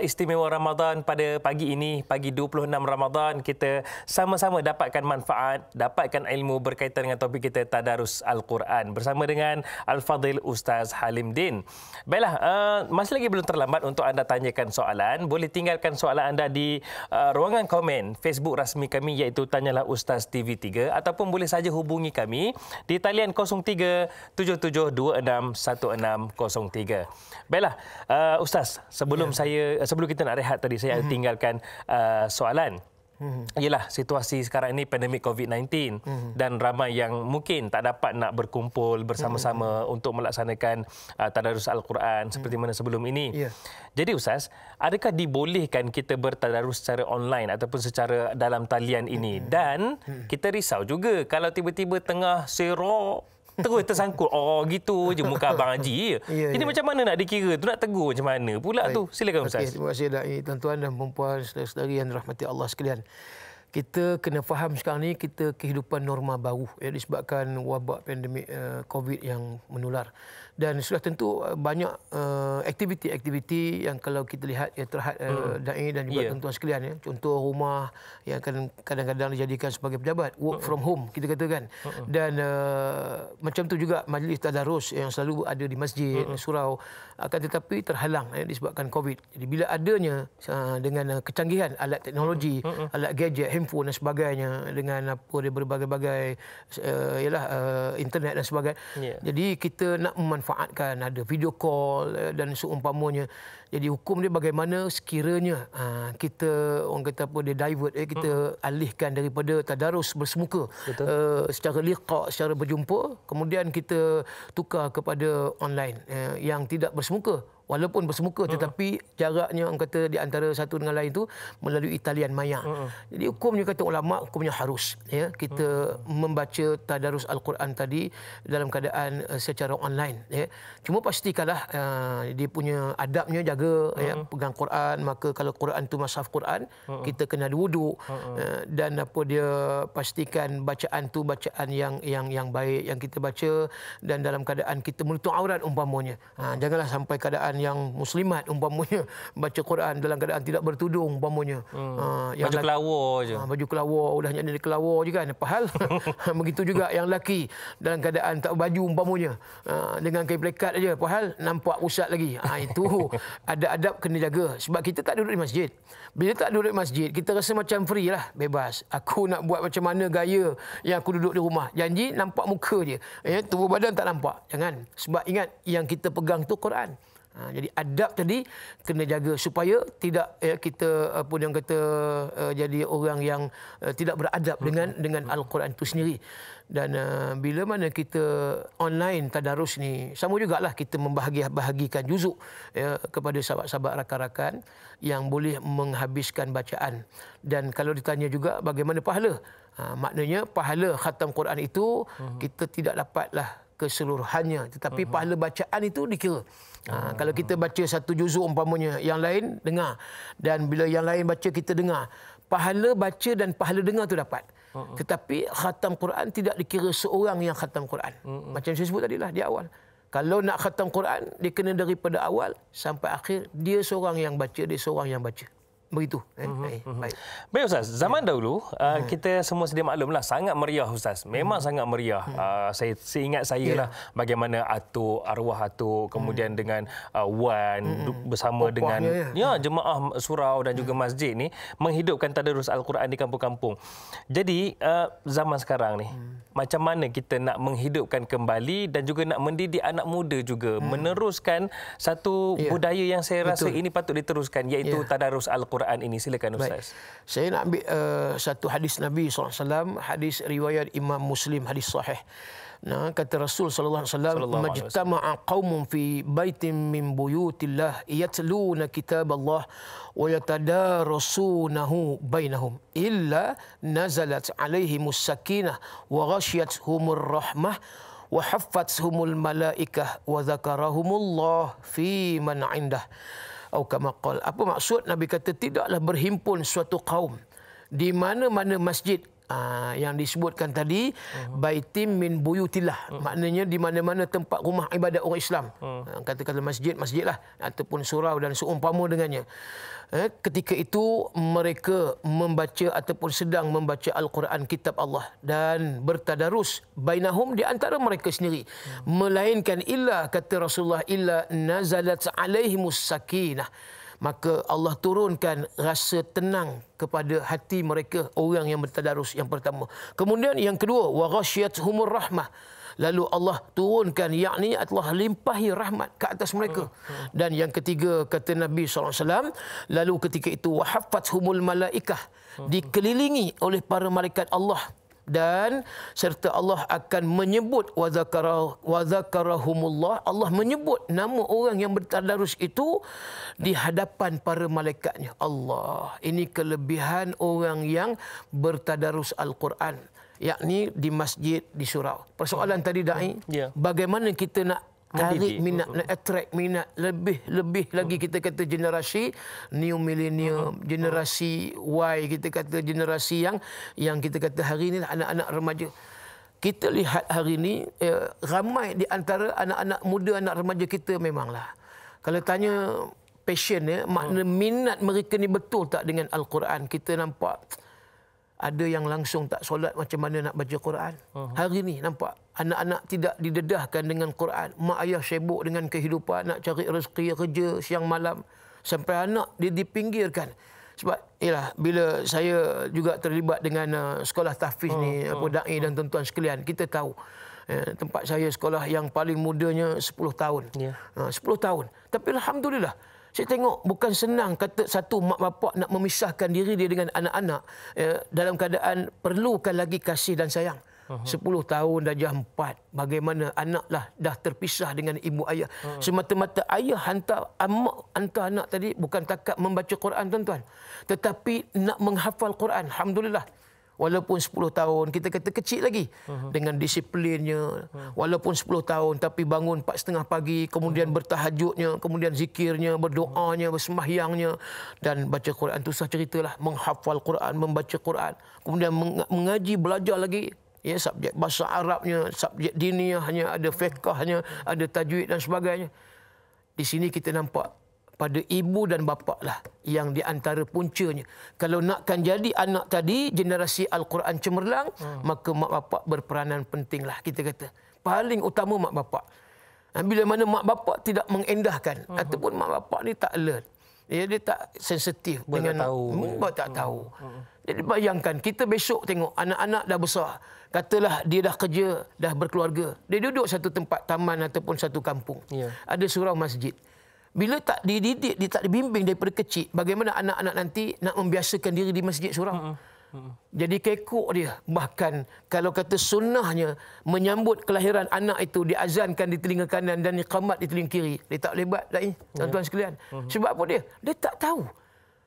istimewa Ramadan pada pagi ini, pagi 26 Ramadan, kita sama-sama dapatkan manfaat, dapatkan ilmu berkaitan dengan topik kita, Tadarus Al-Quran, bersama dengan Al-Fadhil Ustaz Halim Din. Baiklah, masih lagi belum terlambat untuk anda tanyakan soalan. Boleh tinggalkan soalan anda di ruangan komen Facebook rasmi kami, iaitu Tanyalah Ustaz TV3, ataupun boleh saja hubungi kami di talian 0377261603. Baiklah, Ustaz, sebelum kita nak rehat tadi, saya tinggalkan soalan. Ialah situasi sekarang ini, pandemik COVID-19, dan ramai yang mungkin tak dapat nak berkumpul bersama-sama untuk melaksanakan tadarus Al-Quran seperti mana sebelum ini. Jadi Ustaz, adakah dibolehkan kita bertadarus secara online ataupun secara dalam talian ini? Dan kita risau juga kalau tiba-tiba tengah serok terus tersangkut. Oh, gitu je muka Abang Haji. Jadi macam mana nak dikira tu, nak tegur macam mana pula tu? Silakan Ustaz. Terima kasih Dai, tuan-tuan dan puan-puan, saudara-saudari yang dirahmati Allah sekalian. Kita kena faham sekarang ni kita kehidupan norma baru disebabkan wabak pandemik COVID yang menular. Dan sudah tentu banyak aktiviti-aktiviti yang kalau kita lihat terhad Dai dan juga tuan-tuan sekalian. Contoh rumah yang kadang-kadang dijadikan sebagai pejabat, work from home kita katakan. Dan macam tu juga majlis tadarus yang selalu ada di masjid, surau, akan tetapi terhalang disebabkan COVID. Jadi bila adanya dengan kecanggihan alat teknologi, alat gadget, handphone dan sebagainya, dengan apa dia berbagai-bagai internet dan sebagainya. Jadi kita nak memanfaatkan ada video call dan seumpamanya. Jadi hukum dia bagaimana sekiranya kita, orang kata apa, dia divert, kita alihkan daripada tadarus bersemuka secara liqa, secara berjumpa, kemudian kita tukar kepada online yang tidak bersemuka. Walaupun bersemuka tetapi jaraknya, orang kata, di antara satu dengan lain itu melalui talian maya. Jadi hukumnya, kata ulama, hukumnya harus kita membaca tadarus Al-Quran tadi dalam keadaan secara online. Cuma pastikanlah dia punya adabnya, jaga pegang Quran. Maka kalau Quran tu mushaf Quran, kita kena ada wuduk, dan apa dia, pastikan bacaan tu bacaan yang baik yang kita baca, dan dalam keadaan kita menutup aurat umpamanya. Janganlah sampai keadaan yang muslimat umpamanya baca Quran dalam keadaan tidak bertudung umpamanya. Baju kelawar je. Baju kelawar, udah jadi kelawar je kan. Pahal. Begitu juga yang lelaki dalam keadaan tak baju umpamanya, dengan kain plekat aja, pahal, nampak pusat lagi. Itu ada adab kena jaga. Sebab kita tak duduk di masjid. Bila tak duduk di masjid, kita rasa macam free lah, bebas. Aku nak buat macam mana gaya yang aku duduk di rumah. Janji nampak muka je. Tubuh badan tak nampak. Jangan. Sebab ingat, yang kita pegang tu Quran. Jadi adab tadi kena jaga supaya tidak kita apa yang kata jadi orang yang tidak beradab dengan Al-Quran itu sendiri. Dan bila mana kita online tadarus ni, sama jugalah kita membahagikan juzuk kepada sahabat-sahabat rakan-rakan yang boleh menghabiskan bacaan. Dan kalau ditanya juga bagaimana pahala, maknanya pahala khatam Quran itu kita tidak dapatlah keseluruhannya, tetapi pahala bacaan itu dikira. Kalau kita baca satu juzuk umpamanya, yang lain dengar, dan bila yang lain baca kita dengar, pahala baca dan pahala dengar tu dapat. Tetapi khatam Quran tidak dikira seorang yang khatam Quran. Macam saya sebut tadilah di awal. Kalau nak khatam Quran, dia kena daripada awal sampai akhir, dia seorang yang baca, dia seorang yang baca. Begitu. Baik Ustaz, zaman dahulu kita semua sedia maklumlah, sangat meriah Ustaz. Memang sangat meriah. Saya ingat lah bagaimana atuk, arwah atuk, kemudian dengan wan bersama dengan jemaah surau dan juga masjid ni menghidupkan tadarus Al-Quran di kampung-kampung. Jadi zaman sekarang ni, macam mana kita nak menghidupkan kembali dan juga nak mendidik anak muda juga meneruskan satu budaya yang saya rasa ini patut diteruskan, iaitu tadarus Al-Quran ini. Silakan Ustaz. Saya nak ambil satu hadis Nabi SAW, hadis riwayat Imam Muslim, hadis sahih. Kata Rasul sallallahu alaihi wasallam, "Majtama'a qaumun fi baitin min buyutillah yatluna kitaballah wa yatadarasunahu bainahum illa nazalat alaihimus sakinah wa ghashiyatuhumur rahmah wa haffathumul malaikah wa dzakarahumullah fi man 'indah." Atau kama qala. Apa maksud? Nabi kata tidaklah berhimpun suatu kaum di mana-mana masjid yang disebutkan tadi, baitim min buyutillah, maknanya di mana-mana tempat rumah ibadat orang Islam, kata-kata masjid-masjid lah, ataupun surau dan seumpama dengannya. Ketika itu mereka membaca ataupun sedang membaca Al-Quran kitab Allah dan bertadarus bainahum, di antara mereka sendiri, melainkan illa, kata Rasulullah, illa nazalat alaihimus sakinah, maka Allah turunkan rasa tenang kepada hati mereka, orang yang bertadarus, yang pertama. Kemudian yang kedua, wa ghasyiyatuhumur rahmah, lalu Allah turunkan, yakni Allah limpahi rahmat ke atas mereka. Dan yang ketiga, kata Nabi SAW, lalu ketika itu wa haffathumul malaikah, dikelilingi oleh para malaikat Allah, dan serta Allah akan menyebut wa zakarahumullah, Allah menyebut nama orang yang bertadarus itu di hadapan para malaikatnya. Allah, ini kelebihan orang yang bertadarus Al-Quran, yakni di masjid, di surau. Persoalan tadi dai, bagaimana kita nak tarik minat, nak attract minat lebih lagi, kita kata generasi new millennium, generasi Y, kita kata generasi yang kita kata hari ini anak-anak remaja. Kita lihat hari ini ramai di antara anak-anak muda, anak remaja kita memanglah, kalau tanya passion makna minat mereka ni betul tak dengan Al-Quran, kita nampak ada yang langsung tak solat, macam mana nak baca Quran. Hari ni nampak anak-anak tidak didedahkan dengan Quran. Mak ayah sibuk dengan kehidupan, nak cari rezeki, kerja siang malam, sampai anak dia dipinggirkan. Sebab bila saya juga terlibat dengan sekolah tahfiz ni, dai dan tuan-tuan sekalian, kita tahu tempat saya sekolah yang paling mudanya 10 tahun. 10 tahun. Tapi alhamdulillah, saya tengok bukan senang kata satu mak bapak nak memisahkan diri dia dengan anak-anak dalam keadaan perlukan lagi kasih dan sayang. 10 tahun darjah 4, bagaimana anak lah dah terpisah dengan ibu ayah. Semata-mata ayah hantar anak tadi bukan takat membaca Quran tuan-tuan, tetapi nak menghafal Quran. Alhamdulillah, walaupun 10 tahun, kita kata kecil lagi, dengan disiplinnya, walaupun 10 tahun, tapi bangun 4:30 pagi, kemudian bertahajudnya, kemudian zikirnya, berdoanya, bersembahyangnya, dan baca Quran. Itu sah ceritalah, menghafal Quran, membaca Quran, kemudian mengaji, belajar lagi, subjek bahasa Arabnya, subjek diniahnya, ada fiqahnya, ada tajwid dan sebagainya. Di sini kita nampak pada ibu dan bapa lah yang di antara puncanya. Kalau nakkan jadi anak tadi generasi Al-Quran cemerlang, maka mak bapak berperanan penting lah, kita kata. Paling utama mak bapak. Bila mana mak bapak tidak mengendahkan, ataupun mak bapak ni tak alert, dia tak sensitif dengan tak tahu. Jadi bayangkan, kita besok tengok anak-anak dah besar, katalah dia dah kerja, dah berkeluarga, dia duduk satu tempat, taman ataupun satu kampung, ada surau masjid. Bila tak dididik, dia tak dibimbing daripada kecil, bagaimana anak-anak nanti nak membiasakan diri di masjid surau? Jadi kekok dia. Bahkan kalau kata sunnahnya menyambut kelahiran anak itu diazankan di telinga kanan dan iqamat di telinga kiri, dia tak lebat dah tuan-tuan sekalian. Sebab apa dia? Dia tak tahu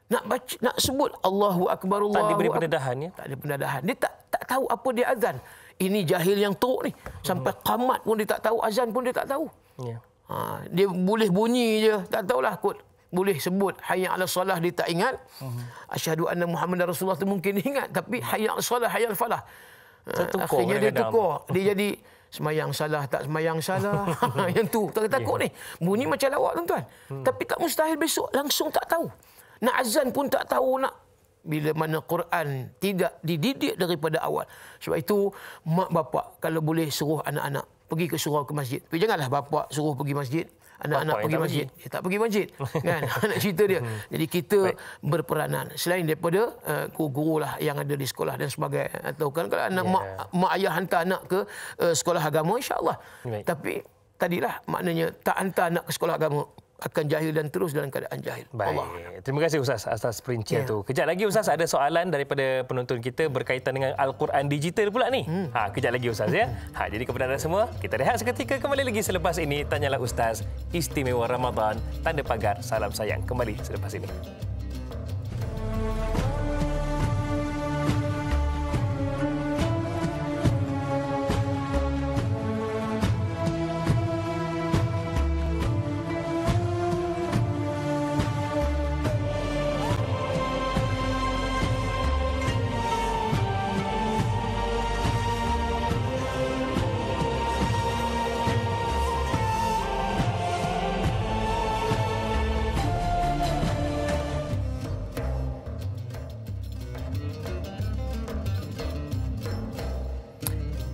nak baca, nak sebut Allahu Akbar, Allahu Akbar. Tak diberi pendedahan ya? Tak ada pendedahan. Dia tak tahu apa dia azan. Ini jahil yang teruk ni. Sampai qamat pun dia tak tahu, azan pun dia tak tahu. Dia boleh bunyi je, tak tahulah kot. Boleh sebut hayya 'alas solah, dia tak ingat. Asyhadu anna Muhammadar Rasulullah tu mungkin ingat, tapi hayya 'alas solah, hayya 'al falah. Akhirnya dia tukar. Dia jadi semayang salah, tak semayang salah. Yang tu takut ni. Bunyi macam lawak tuan-tuan. Tapi tak mustahil besok langsung tak tahu. Nak azan pun tak tahu nak. Bila mana Quran tidak dididik daripada awal. Sebab itu mak bapak kalau boleh suruh anak-anak pergi ke surau, ke masjid. Tapi janganlah bapak suruh pergi masjid, anak-anak pergi masjid. Dia tak pergi masjid. Kan? Nak cerita dia. Jadi kita berperanan. Selain daripada guru-guru lah yang ada di sekolah dan sebagainya. Atau kan kalau anak mak ayah hantar anak ke sekolah agama, insya-Allah. Tapi tadilah maknanya tak hantar anak ke sekolah agama, akan jahil dan terus dalam keadaan jahil. Baik. Allah. Terima kasih Ustaz atas perincian tu. Kejap lagi Ustaz ada soalan daripada penonton kita berkaitan dengan Al-Quran digital pula ni. Kejap lagi Ustaz ya. Jadi kepada anda semua, kita rehat seketika, kembali lagi selepas ini. Tanyalah Ustaz, Istimewa Ramadan, tanda pagar salam sayang. Kembali selepas ini.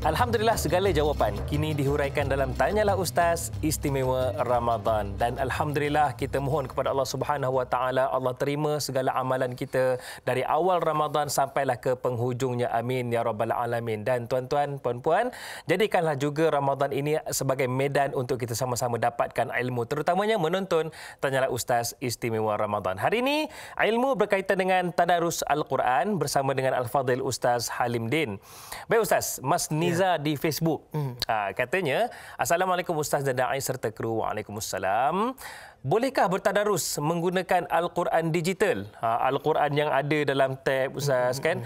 Alhamdulillah segala jawapan kini dihuraikan dalam Tanyalah Ustaz Istimewa Ramadan. Dan alhamdulillah kita mohon kepada Allah Subhanahu Wa Taala, Allah terima segala amalan kita dari awal Ramadan sampailah ke penghujungnya. Amin ya rabbal alamin. Dan tuan-tuan, puan-puan, jadikanlah juga Ramadan ini sebagai medan untuk kita sama-sama dapatkan ilmu, terutamanya menonton Tanyalah Ustaz Istimewa Ramadan. Hari ini ilmu berkaitan dengan tadarus Al-Quran bersama dengan Al-Fadhil Ustaz Halim Din. Baik Ustaz, Mas Niza di Facebook katanya, Assalamualaikum Ustaz dan Da'i serta kru. Waalaikumsalam. Bolehkah bertadarus menggunakan Al-Quran digital? Al-Quran yang ada dalam tab Ustaz kan?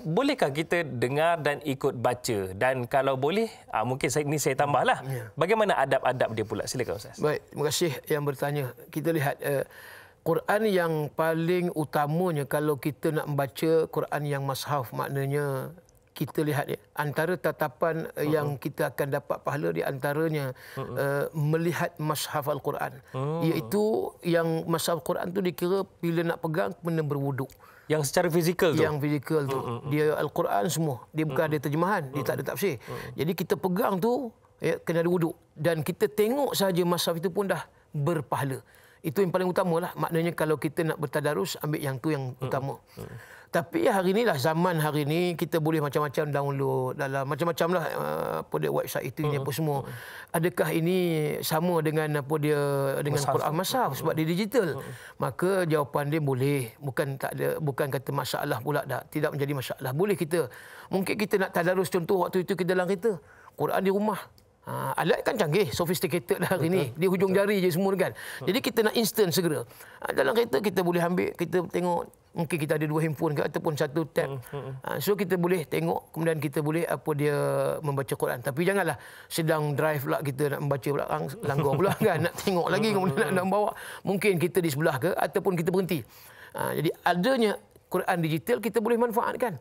Bolehkah kita dengar dan ikut baca? Dan kalau boleh, mungkin ini saya tambahlah. Bagaimana adab-adab dia pula? Silakan Ustaz. Baik, terima kasih yang bertanya. Kita lihat Quran yang paling utamanya kalau kita nak membaca Quran yang mashaf, maknanya kita lihat antara tatapan yang kita akan dapat pahala di antaranya melihat mashaf Al-Quran, iaitu yang mashaf Al-Quran tu dikira bila nak pegang kena berwuduk. Yang secara fizikal tu? Yang fizikal tu. Dia Al-Quran semua. Dia bukan ada terjemahan, dia tak ada tafsir. Jadi kita pegang tu kena ada wuduk. Dan kita tengok saja mashaf itu pun dah berpahala. Itu yang paling utama lah. Maknanya kalau kita nak bertadarus, ambil yang tu yang utama. Tapi hari inilah, zaman hari ini, kita boleh macam-macam download dalam macam-macam lah apa dia website itu ini apa semua. Adakah ini sama dengan apa dia dengan Quran mashaf sebab dia digital? Maka jawapan dia boleh. Bukan kata masalah pula dah. Tidak menjadi masalah. Boleh kita. Mungkin kita nak tadarus, contoh waktu itu kita dalam kereta. Quran di rumah. Alat kan canggih, sophisticated dah hari ni. Di hujung jari je semua kan. Jadi kita nak instant segera. Dalam kereta kita boleh ambil, kita tengok. Mungkin kita ada 2 handphone ke ataupun 1 tab. So kita boleh tengok, kemudian kita boleh apa dia membaca Quran. Tapi janganlah sedang drive pula kita nak membaca pula, langgar pula kan. Nak tengok lagi kemudian nak bawa. Mungkin kita di sebelah ke ataupun kita berhenti. Jadi adanya Quran digital kita boleh manfaatkan.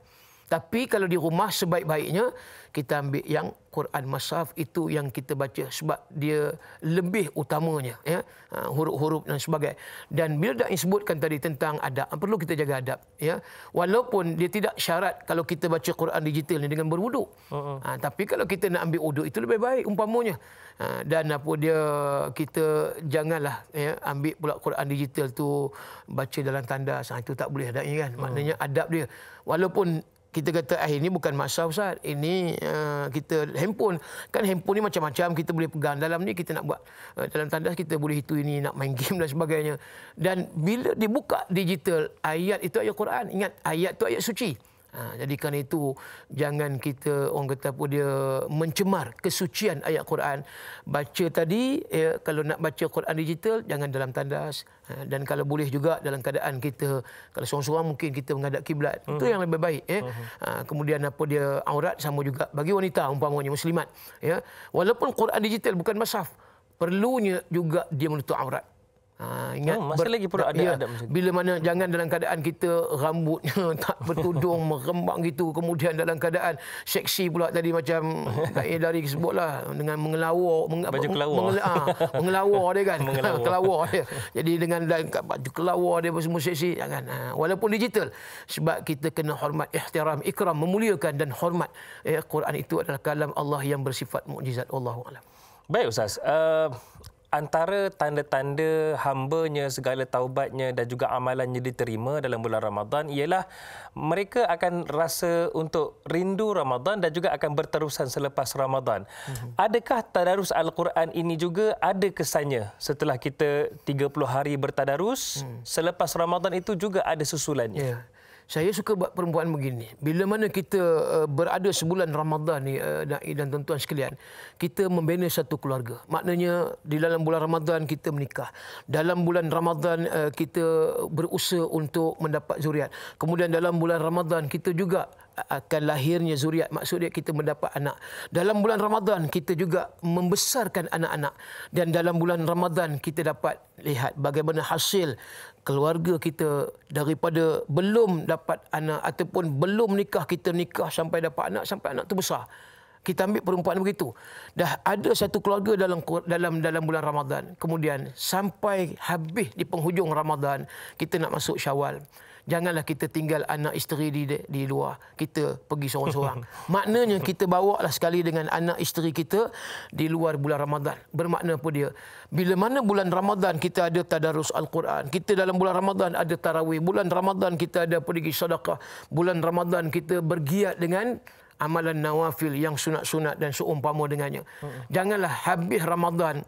Tapi kalau di rumah sebaik-baiknya kita ambil yang Quran mashaf, itu yang kita baca sebab dia lebih utamanya ya, huruf-huruf dan sebagainya. Dan bila dah disebutkan tadi tentang adab, perlu kita jaga adab ya. Walaupun dia tidak syarat kalau kita baca Quran digital ni dengan berwuduk. Tapi kalau kita nak ambil wuduk itu lebih baik umpamanya. Dan apa dia, kita janganlah ya, ambil pula Quran digital tu baca dalam tandas. Itu tak boleh adabnya kan. Maknanya adab dia. Walaupun kita kata ini bukan mashaf Ustaz, ini kita handphone. Kan handphone ni macam-macam, kita boleh pegang. Dalam ni kita nak buat dalam tandas, kita boleh itu ini, nak main game dan sebagainya. Dan bila dibuka digital, ayat itu ayat Quran. Ingat, ayat itu ayat suci. Jadi kerana itu jangan kita orang kata apa dia mencemar kesucian ayat Quran. Baca tadi kalau nak baca Quran digital jangan dalam tandas, dan kalau boleh juga dalam keadaan kita kalau seorang-seorang mungkin kita menghadap kiblat. Itu yang lebih baik kemudian apa dia aurat sama juga bagi wanita umpamanya muslimat ya. Walaupun Quran digital bukan mashaf, perlunya juga dia menutup aurat. Ingat masih lagi perlu ada adab bila mana jangan dalam keadaan kita rambutnya tak bertudung merembang gitu, kemudian dalam keadaan seksi pula tadi macam dari sebutlah dengan mengelawar mengelawar dia kan kelawar dia. Jadi dengan baju kelawar dia semua seksi, jangan. Walaupun digital, sebab kita kena hormat, ihtiram, ikram, memuliakan dan hormat. Quran itu adalah kalam Allah yang bersifat mukjizat. Wallahu a'lam. Baik Ustaz, antara tanda-tanda hambanya segala taubatnya dan juga amalannya diterima dalam bulan Ramadan ialah mereka akan rasa untuk rindu Ramadan dan juga akan berterusan selepas Ramadan. Adakah tadarus Al-Quran ini juga ada kesannya setelah kita 30 hari bertadarus, selepas Ramadan itu juga ada susulannya? Saya suka buat perempuan begini. Bila mana kita berada sebulan Ramadan ni, Da'i dan tuan-tuan sekalian, kita membina satu keluarga. Maknanya di dalam bulan Ramadan kita menikah. Dalam bulan Ramadan kita berusaha untuk mendapat zuriat. Kemudian dalam bulan Ramadan kita juga akan lahirnya zuriat. Maksudnya kita mendapat anak. Dalam bulan Ramadan kita juga membesarkan anak-anak. Dan dalam bulan Ramadan kita dapat lihat bagaimana hasil keluarga kita daripada belum dapat anak ataupun belum nikah, kita nikah sampai dapat anak, sampai anak tu besar. Kita ambil perempuan begitu. Dah ada satu keluarga dalam bulan Ramadan. Kemudian sampai habis di penghujung Ramadan, kita nak masuk Syawal. Janganlah kita tinggal anak isteri di luar. Kita pergi seorang-seorang. Maknanya kita bawa lah sekali dengan anak isteri kita di luar bulan Ramadan. Bermakna apa dia? Bila mana bulan Ramadan kita ada tadarus Al-Quran. Kita dalam bulan Ramadan ada tarawih. Bulan Ramadan kita ada pergi sedekah. Bulan Ramadan kita bergiat dengan amalan nawafil yang sunat-sunat dan seumpama dengannya. Janganlah habis Ramadan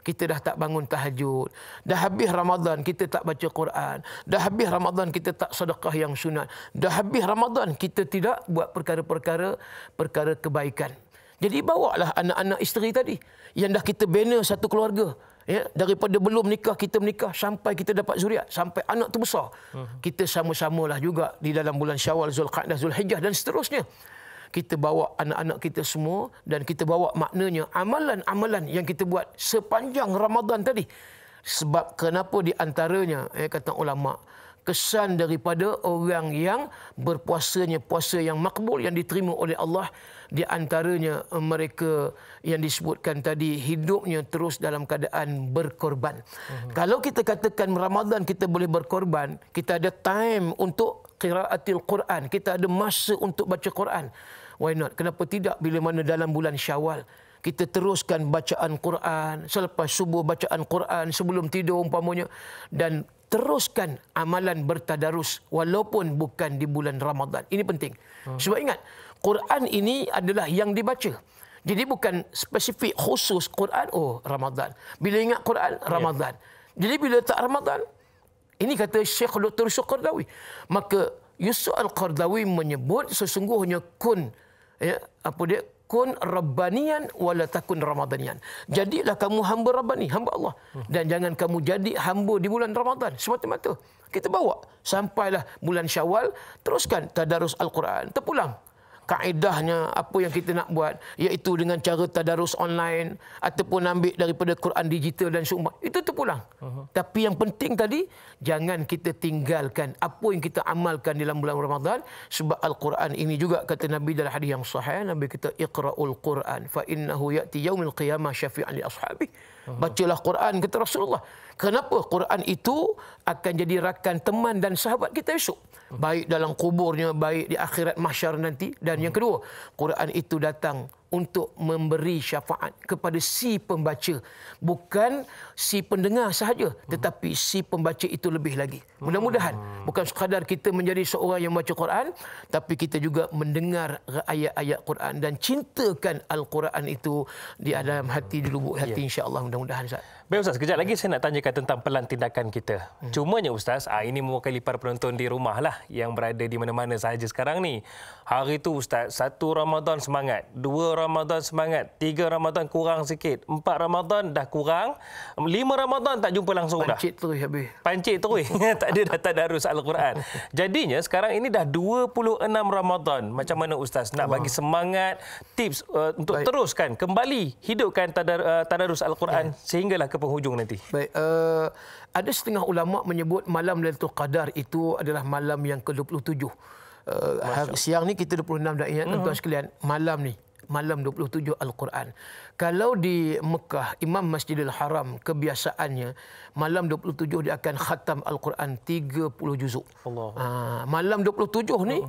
kita dah tak bangun tahajud. Dah habis Ramadan kita tak baca Quran. Dah habis Ramadan kita tak sedekah yang sunat. Dah habis Ramadan kita tidak buat perkara kebaikan. Jadi bawalah anak-anak isteri tadi yang dah kita bina satu keluarga. Ya, daripada belum nikah kita menikah sampai kita dapat zuriat, sampai anak tu besar. Kita sama-samalah juga di dalam bulan Syawal, Zulqa'dah, Zulhijjah dan seterusnya. Kita bawa anak-anak kita semua dan kita bawa maknanya amalan-amalan yang kita buat sepanjang Ramadan tadi. Sebab kenapa di antaranya, kata ulama, kesan daripada orang yang berpuasanya puasa yang makbul yang diterima oleh Allah, di antaranya mereka yang disebutkan tadi hidupnya terus dalam keadaan berkorban. Kalau kita katakan Ramadan kita boleh berkorban, kita ada time untuk qiraatil Quran, kita ada masa untuk baca Quran. Why not? Kenapa tidak bila mana dalam bulan Syawal kita teruskan bacaan Quran, selepas subuh bacaan Quran, sebelum tidur umpamanya, dan teruskan amalan bertadarus walaupun bukan di bulan Ramadan. Ini penting. Sebab ingat, Quran ini adalah yang dibaca. Jadi bukan spesifik khusus Quran, oh Ramadan. Bila ingat Quran, Ramadan. Jadi bila tak Ramadan, ini kata Syekh Dr. Yusuf Qardawi. Maka Yusuf Al-Qardawi menyebut sesungguhnya kun rabbaniyan wala takun ramadaniyan. Jadilah kamu hamba Rabbani, hamba Allah. Dan jangan kamu jadi hamba di bulan Ramadan semata-mata. Kita bawa sampailah bulan Syawal, teruskan tadarus Al-Quran, terpulang. Kaedahnya apa yang kita nak buat, iaitu dengan cara tadarus online ataupun ambil daripada Quran digital dan seumpama, itu terpulang. Tapi yang penting tadi, jangan kita tinggalkan apa yang kita amalkan dalam bulan Ramadan. Sebab Al-Quran ini juga kata Nabi dalam hadis yang sahih, Nabi kata iqra'ul Quran fa innahu ya'ti yaumil qiyamah syafi'an li ashabi. Bacalah Quran, kata Rasulullah. Kenapa? Quran itu akan jadi rakan, teman dan sahabat kita esok. Baik dalam kuburnya, baik di akhirat mahsyar nanti. Dan yang kedua, Quran itu datang untuk memberi syafaat kepada si pembaca. Bukan si pendengar sahaja, tetapi si pembaca itu lebih lagi. Mudah-mudahan bukan sekadar kita menjadi seorang yang baca Quran, tapi kita juga mendengar ayat-ayat Quran dan cintakan Al-Quran itu di dalam hati, di lubuk hati, insya-Allah. Mudah-mudahan Ustaz. Baik Ustaz, kejap lagi saya nak tanyakan tentang pelan tindakan kita. Cumanya Ustaz, ini mewakili para penonton di rumah lah yang berada di mana-mana sahaja sekarang ni. Hari tu Ustaz, 1 Ramadan semangat, 2 Ramadan semangat, 3 Ramadan kurang sikit, 4 Ramadan dah kurang, 5 Ramadan tak jumpa langsung dah. Pancit terus habis. Pancit terus. Tak ada dah tadarus Al-Quran. Jadinya sekarang ini dah 26 Ramadan. Macam mana Ustaz nak bagi semangat, tips untuk teruskan, kembali hidupkan tadarus Al-Quran sehinggalah ke penghujung nanti? Baik, ada setengah ulama menyebut malam Lailatul Qadar itu adalah malam yang ke-27. Siang ni kita 26 dah ingat, tuan-tuan sekalian, malam ni malam 27 Al-Quran. Kalau di Mekah, Imam Masjidil Haram kebiasaannya malam 27 dia akan khatam Al-Quran 30 juzuk. Malam 27 ni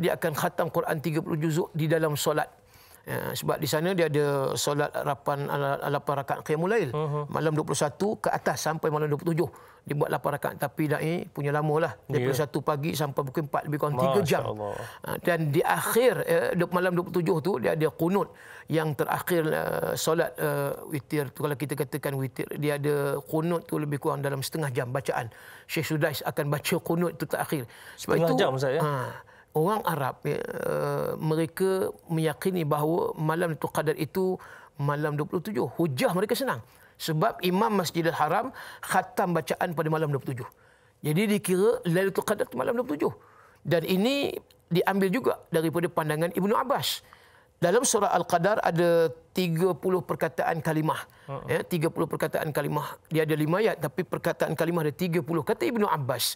dia akan khatam Quran 30 juzuk di dalam solat. Sebab di sana dia ada solat 8 rakaat qiyamul lail. Malam 21 ke atas sampai malam 27 dia buat 8 rakaat, tapi dai punya lama lah, daripada 1 pagi sampai pukul 4 lebih kurang 3 jam. Dan di akhir malam 27 tu dia ada qunut yang terakhir solat witir tu. Kalau kita katakan witir, dia ada qunut tu lebih kurang dalam setengah jam bacaan. Syekh Sudais akan baca qunut tu terakhir. Sebab setengah itu jam Ustaz, ya? Orang Arab mereka meyakini bahawa malam Lailatul Qadar itu malam 27. Hujah mereka senang. Sebab Imam Masjidil Haram khatam bacaan pada malam 27. Jadi dikira Lailatul Qadar itu malam 27. Dan ini diambil juga daripada pandangan Ibnu Abbas. Dalam surah Al-Qadar ada 30 perkataan kalimah. 30 perkataan kalimah. Dia ada 5 ayat tapi perkataan kalimah ada 30. Kata Ibnu Abbas,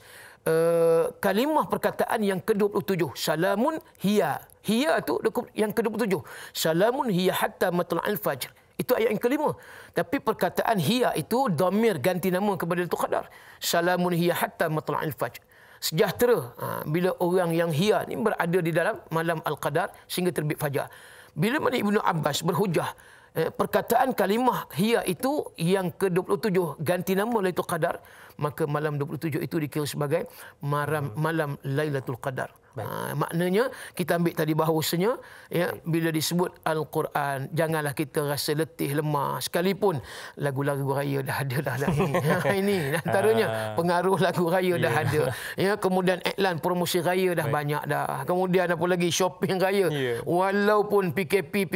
kalimah perkataan yang ke-27, salamun hiya. Hiya tu yang ke-27. Salamun hiya hatta matla'il fajr. Itu ayat yang kelima. Tapi perkataan hiya itu dhamir ganti nama kepada Lailatul Qadar. Salamun hiya hatta matla'il fajr. sejahtera bila orang yang hia ni berada di dalam malam Al-Qadar sehingga terbit fajar. Bila mana Ibnu Abbas berhujah perkataan kalimah hia itu yang ke-27 ganti nama Lailatul Qadar, maka malam 27 itu dikira sebagai malam Lailatul Qadar. Maknanya kita ambil tadi bahawasanya bila disebut Al-Quran janganlah kita rasa letih lemah, sekalipun lagu-lagu raya dah ada dah ini antaranya pengaruh lagu raya dah ada kemudian iklan promosi raya dah banyak dah, kemudian apa lagi shopping raya walaupun PKP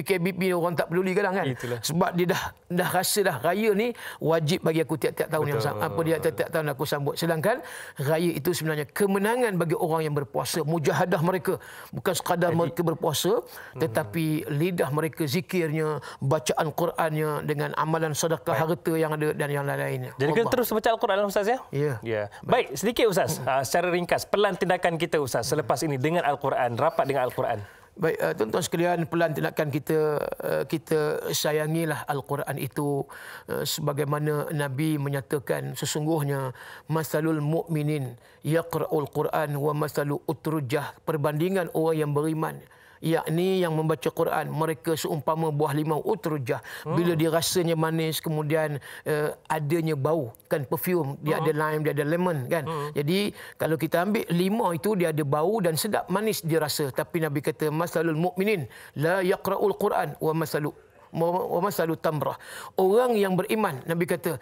orang tak peduli kadang kan. Itulah. Sebab dia dah rasa dah raya ni wajib bagi aku tiap-tiap tahun. Betul. Yang apa dia tiap-tiap tahun aku sambut, sedangkan raya itu sebenarnya kemenangan bagi orang yang berpuasa. Mujahadah mereka bukan sekadar mereka berpuasa, tetapi lidah mereka zikirnya, bacaan Qurannya dengan amalan sedekah harta yang ada dan yang lain-lainnya. Jadi kita terus baca Al-Quran Ustaz ya? Ya. Baik, sedikit Ustaz, secara ringkas pelan tindakan kita Ustaz selepas ini dengan Al-Quran, rapat dengan Al-Quran. Baik, tuan-tuan sekalian, pelan tindakan kita sayangilah Al-Quran itu sebagaimana Nabi menyatakan sesungguhnya masalul mu'minin yaqra'ul Quran wa masalu utrujah, perbandingan orang yang beriman yakni yang membaca Quran, mereka seumpama buah limau utrujah. Bila dia rasanya manis, kemudian adanya bau, kan perfume, dia ada lime, dia ada lemon kan. Jadi kalau kita ambil limau itu dia ada bau dan sedap manis dia rasa. Tapi Nabi kata masalul mu'minin la yaqra'ul Quran wa masalu tamrah. Orang yang beriman, Nabi kata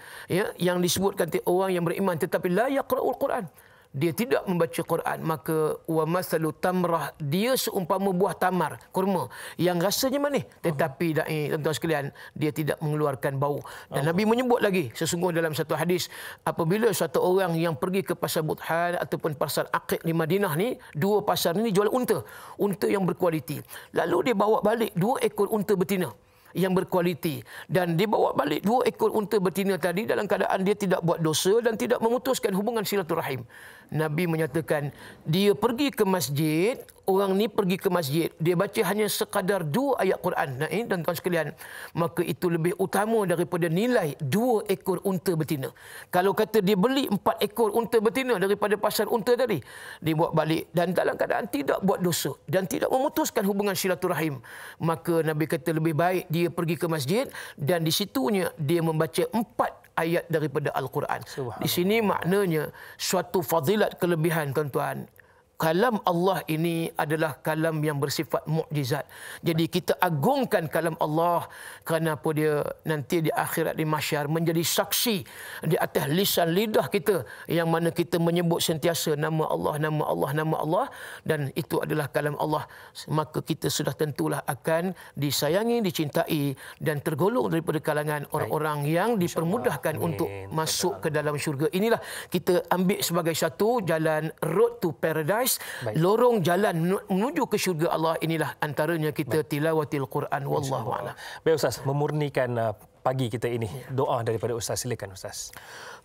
yang disebutkan orang yang beriman tetapi la yaqra'ul Quran, dia tidak membaca Quran, maka wa masalu tamrah, dia seumpama buah tamar, kurma yang rasanya manis tetapi tuan-tuan sekalian dia tidak mengeluarkan bau. Dan Nabi menyebut lagi sesungguhnya dalam satu hadis, apabila satu orang yang pergi ke pasar Buthan ataupun pasar Aqiq di Madinah ni, dua pasar ni jual unta yang berkualiti, lalu dia bawa balik 2 ekor unta betina yang berkualiti, dan dia bawa balik 2 ekor unta betina tadi dalam keadaan dia tidak buat dosa dan tidak memutuskan hubungan silaturahim. Nabi menyatakan dia pergi ke masjid, orang ni pergi ke masjid, dia baca hanya sekadar 2 ayat Quran. Nah, ini tuan-tuan sekalian, maka itu lebih utama daripada nilai 2 ekor unta betina. Kalau kata dia beli 4 ekor unta betina daripada pasar unta tadi, dia bawa balik dan dalam keadaan tidak buat dosa dan tidak memutuskan hubungan silaturahim, maka Nabi kata lebih baik dia pergi ke masjid dan di situnya dia membaca 4 ayat daripada Al-Quran. Di sini maknanya suatu fadilat, kelebihan tuan-tuan. Kalam Allah ini adalah kalam yang bersifat mukjizat. Jadi kita agungkan kalam Allah kerana apa dia nanti di akhirat di mahsyar menjadi saksi di atas lisan lidah kita yang mana kita menyebut sentiasa nama Allah, nama Allah, nama Allah, dan itu adalah kalam Allah. Maka kita sudah tentulah akan disayangi, dicintai dan tergolong daripada kalangan orang-orang yang dipermudahkan untuk masuk ke dalam syurga. Inilah kita ambil sebagai satu jalan road to paradise. Lorong jalan menuju ke syurga Allah, inilah antaranya kita tilawatil Quran. Wallahu a'lam. Baik Ustaz, memurnikan pagi kita ini, doa daripada Ustaz, silakan Ustaz.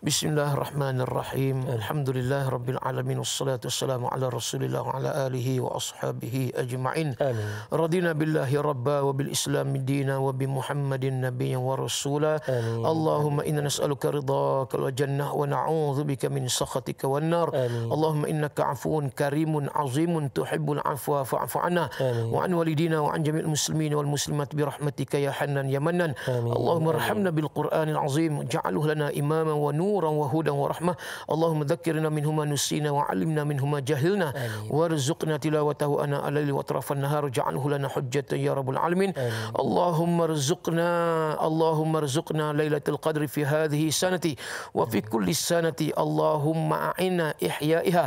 Bismillahirrahmanirrahim. Alhamdulillah rabbil alamin, wassalatu wassalamu ala Rasulillah wa ala alihi wa ashabihi ajma'in. Amin. Radina billahi rabba wa bil islami dina wa bi Muhammadin nabiyyan wa rasula. Amin. Allahumma inna nas'aluka ridhaka wal jannah wa na'udzubika min sakhatika wan nar. Allahumma innaka 'afuwun karimun 'azimun tuhibbul 'afwa fa'fu 'anna wa an walidina wa an jami'il muslimin wal muslimat bi rahmatika ya Hannan ya Mannan. Allahumma arhamna bil Qur'anil 'azim, ja'alhu lana imaman wa نورا وهدى ورحمة. اللهم ذكرنا منهما نسينا وعلمنا منهما جهلنا وارزقنا تلاوته أنا الليل وأطراف النهار واجعله لنا حجة يا رب العالمين. اللهم ارزقنا ليلة القدر في هذه السنة وفي كل سنة. اللهم أعنا إحيائها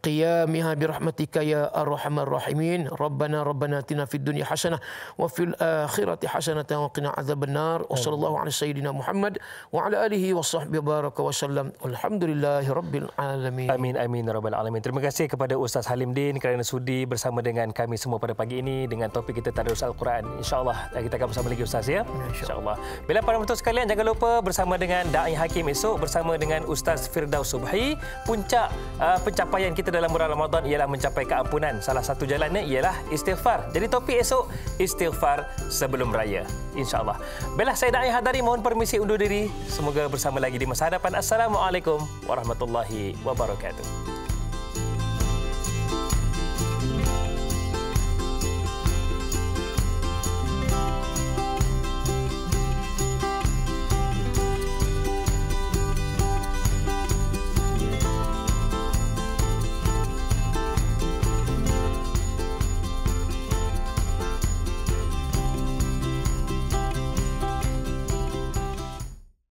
قيامها برحمتك يا أرحم الراحمين. ربنا آتنا في الدنيا حسنة وفي الآخرة حسنة وقنا عذاب النار. وصلى الله على سيدنا محمد وعلى آله وصحبه وبارك wasallam. Alhamdulillahirabbil alamin. Amin amin ya rabbal alamin. Terima kasih kepada Ustaz Halim Din kerana sudi bersama dengan kami semua pada pagi ini dengan topik kita Tadarus Al-Quran. Insya-Allah kita akan bersama lagi Ustaz ya. Insya-Allah. Bila para penonton sekalian, jangan lupa bersama dengan Dai Hakim esok bersama dengan Ustaz Firdaus Subhi. Puncak pencapaian kita dalam bulan Ramadan ialah mencapai keampunan. Salah satu jalannya ialah istighfar. Jadi topik esok istighfar sebelum raya. Insya-Allah. Baiklah, saya Dai Hadari mohon permisi undur diri. Semoga bersama lagi di masa hadapan. Assalamualaikum warahmatullahi wabarakatuh.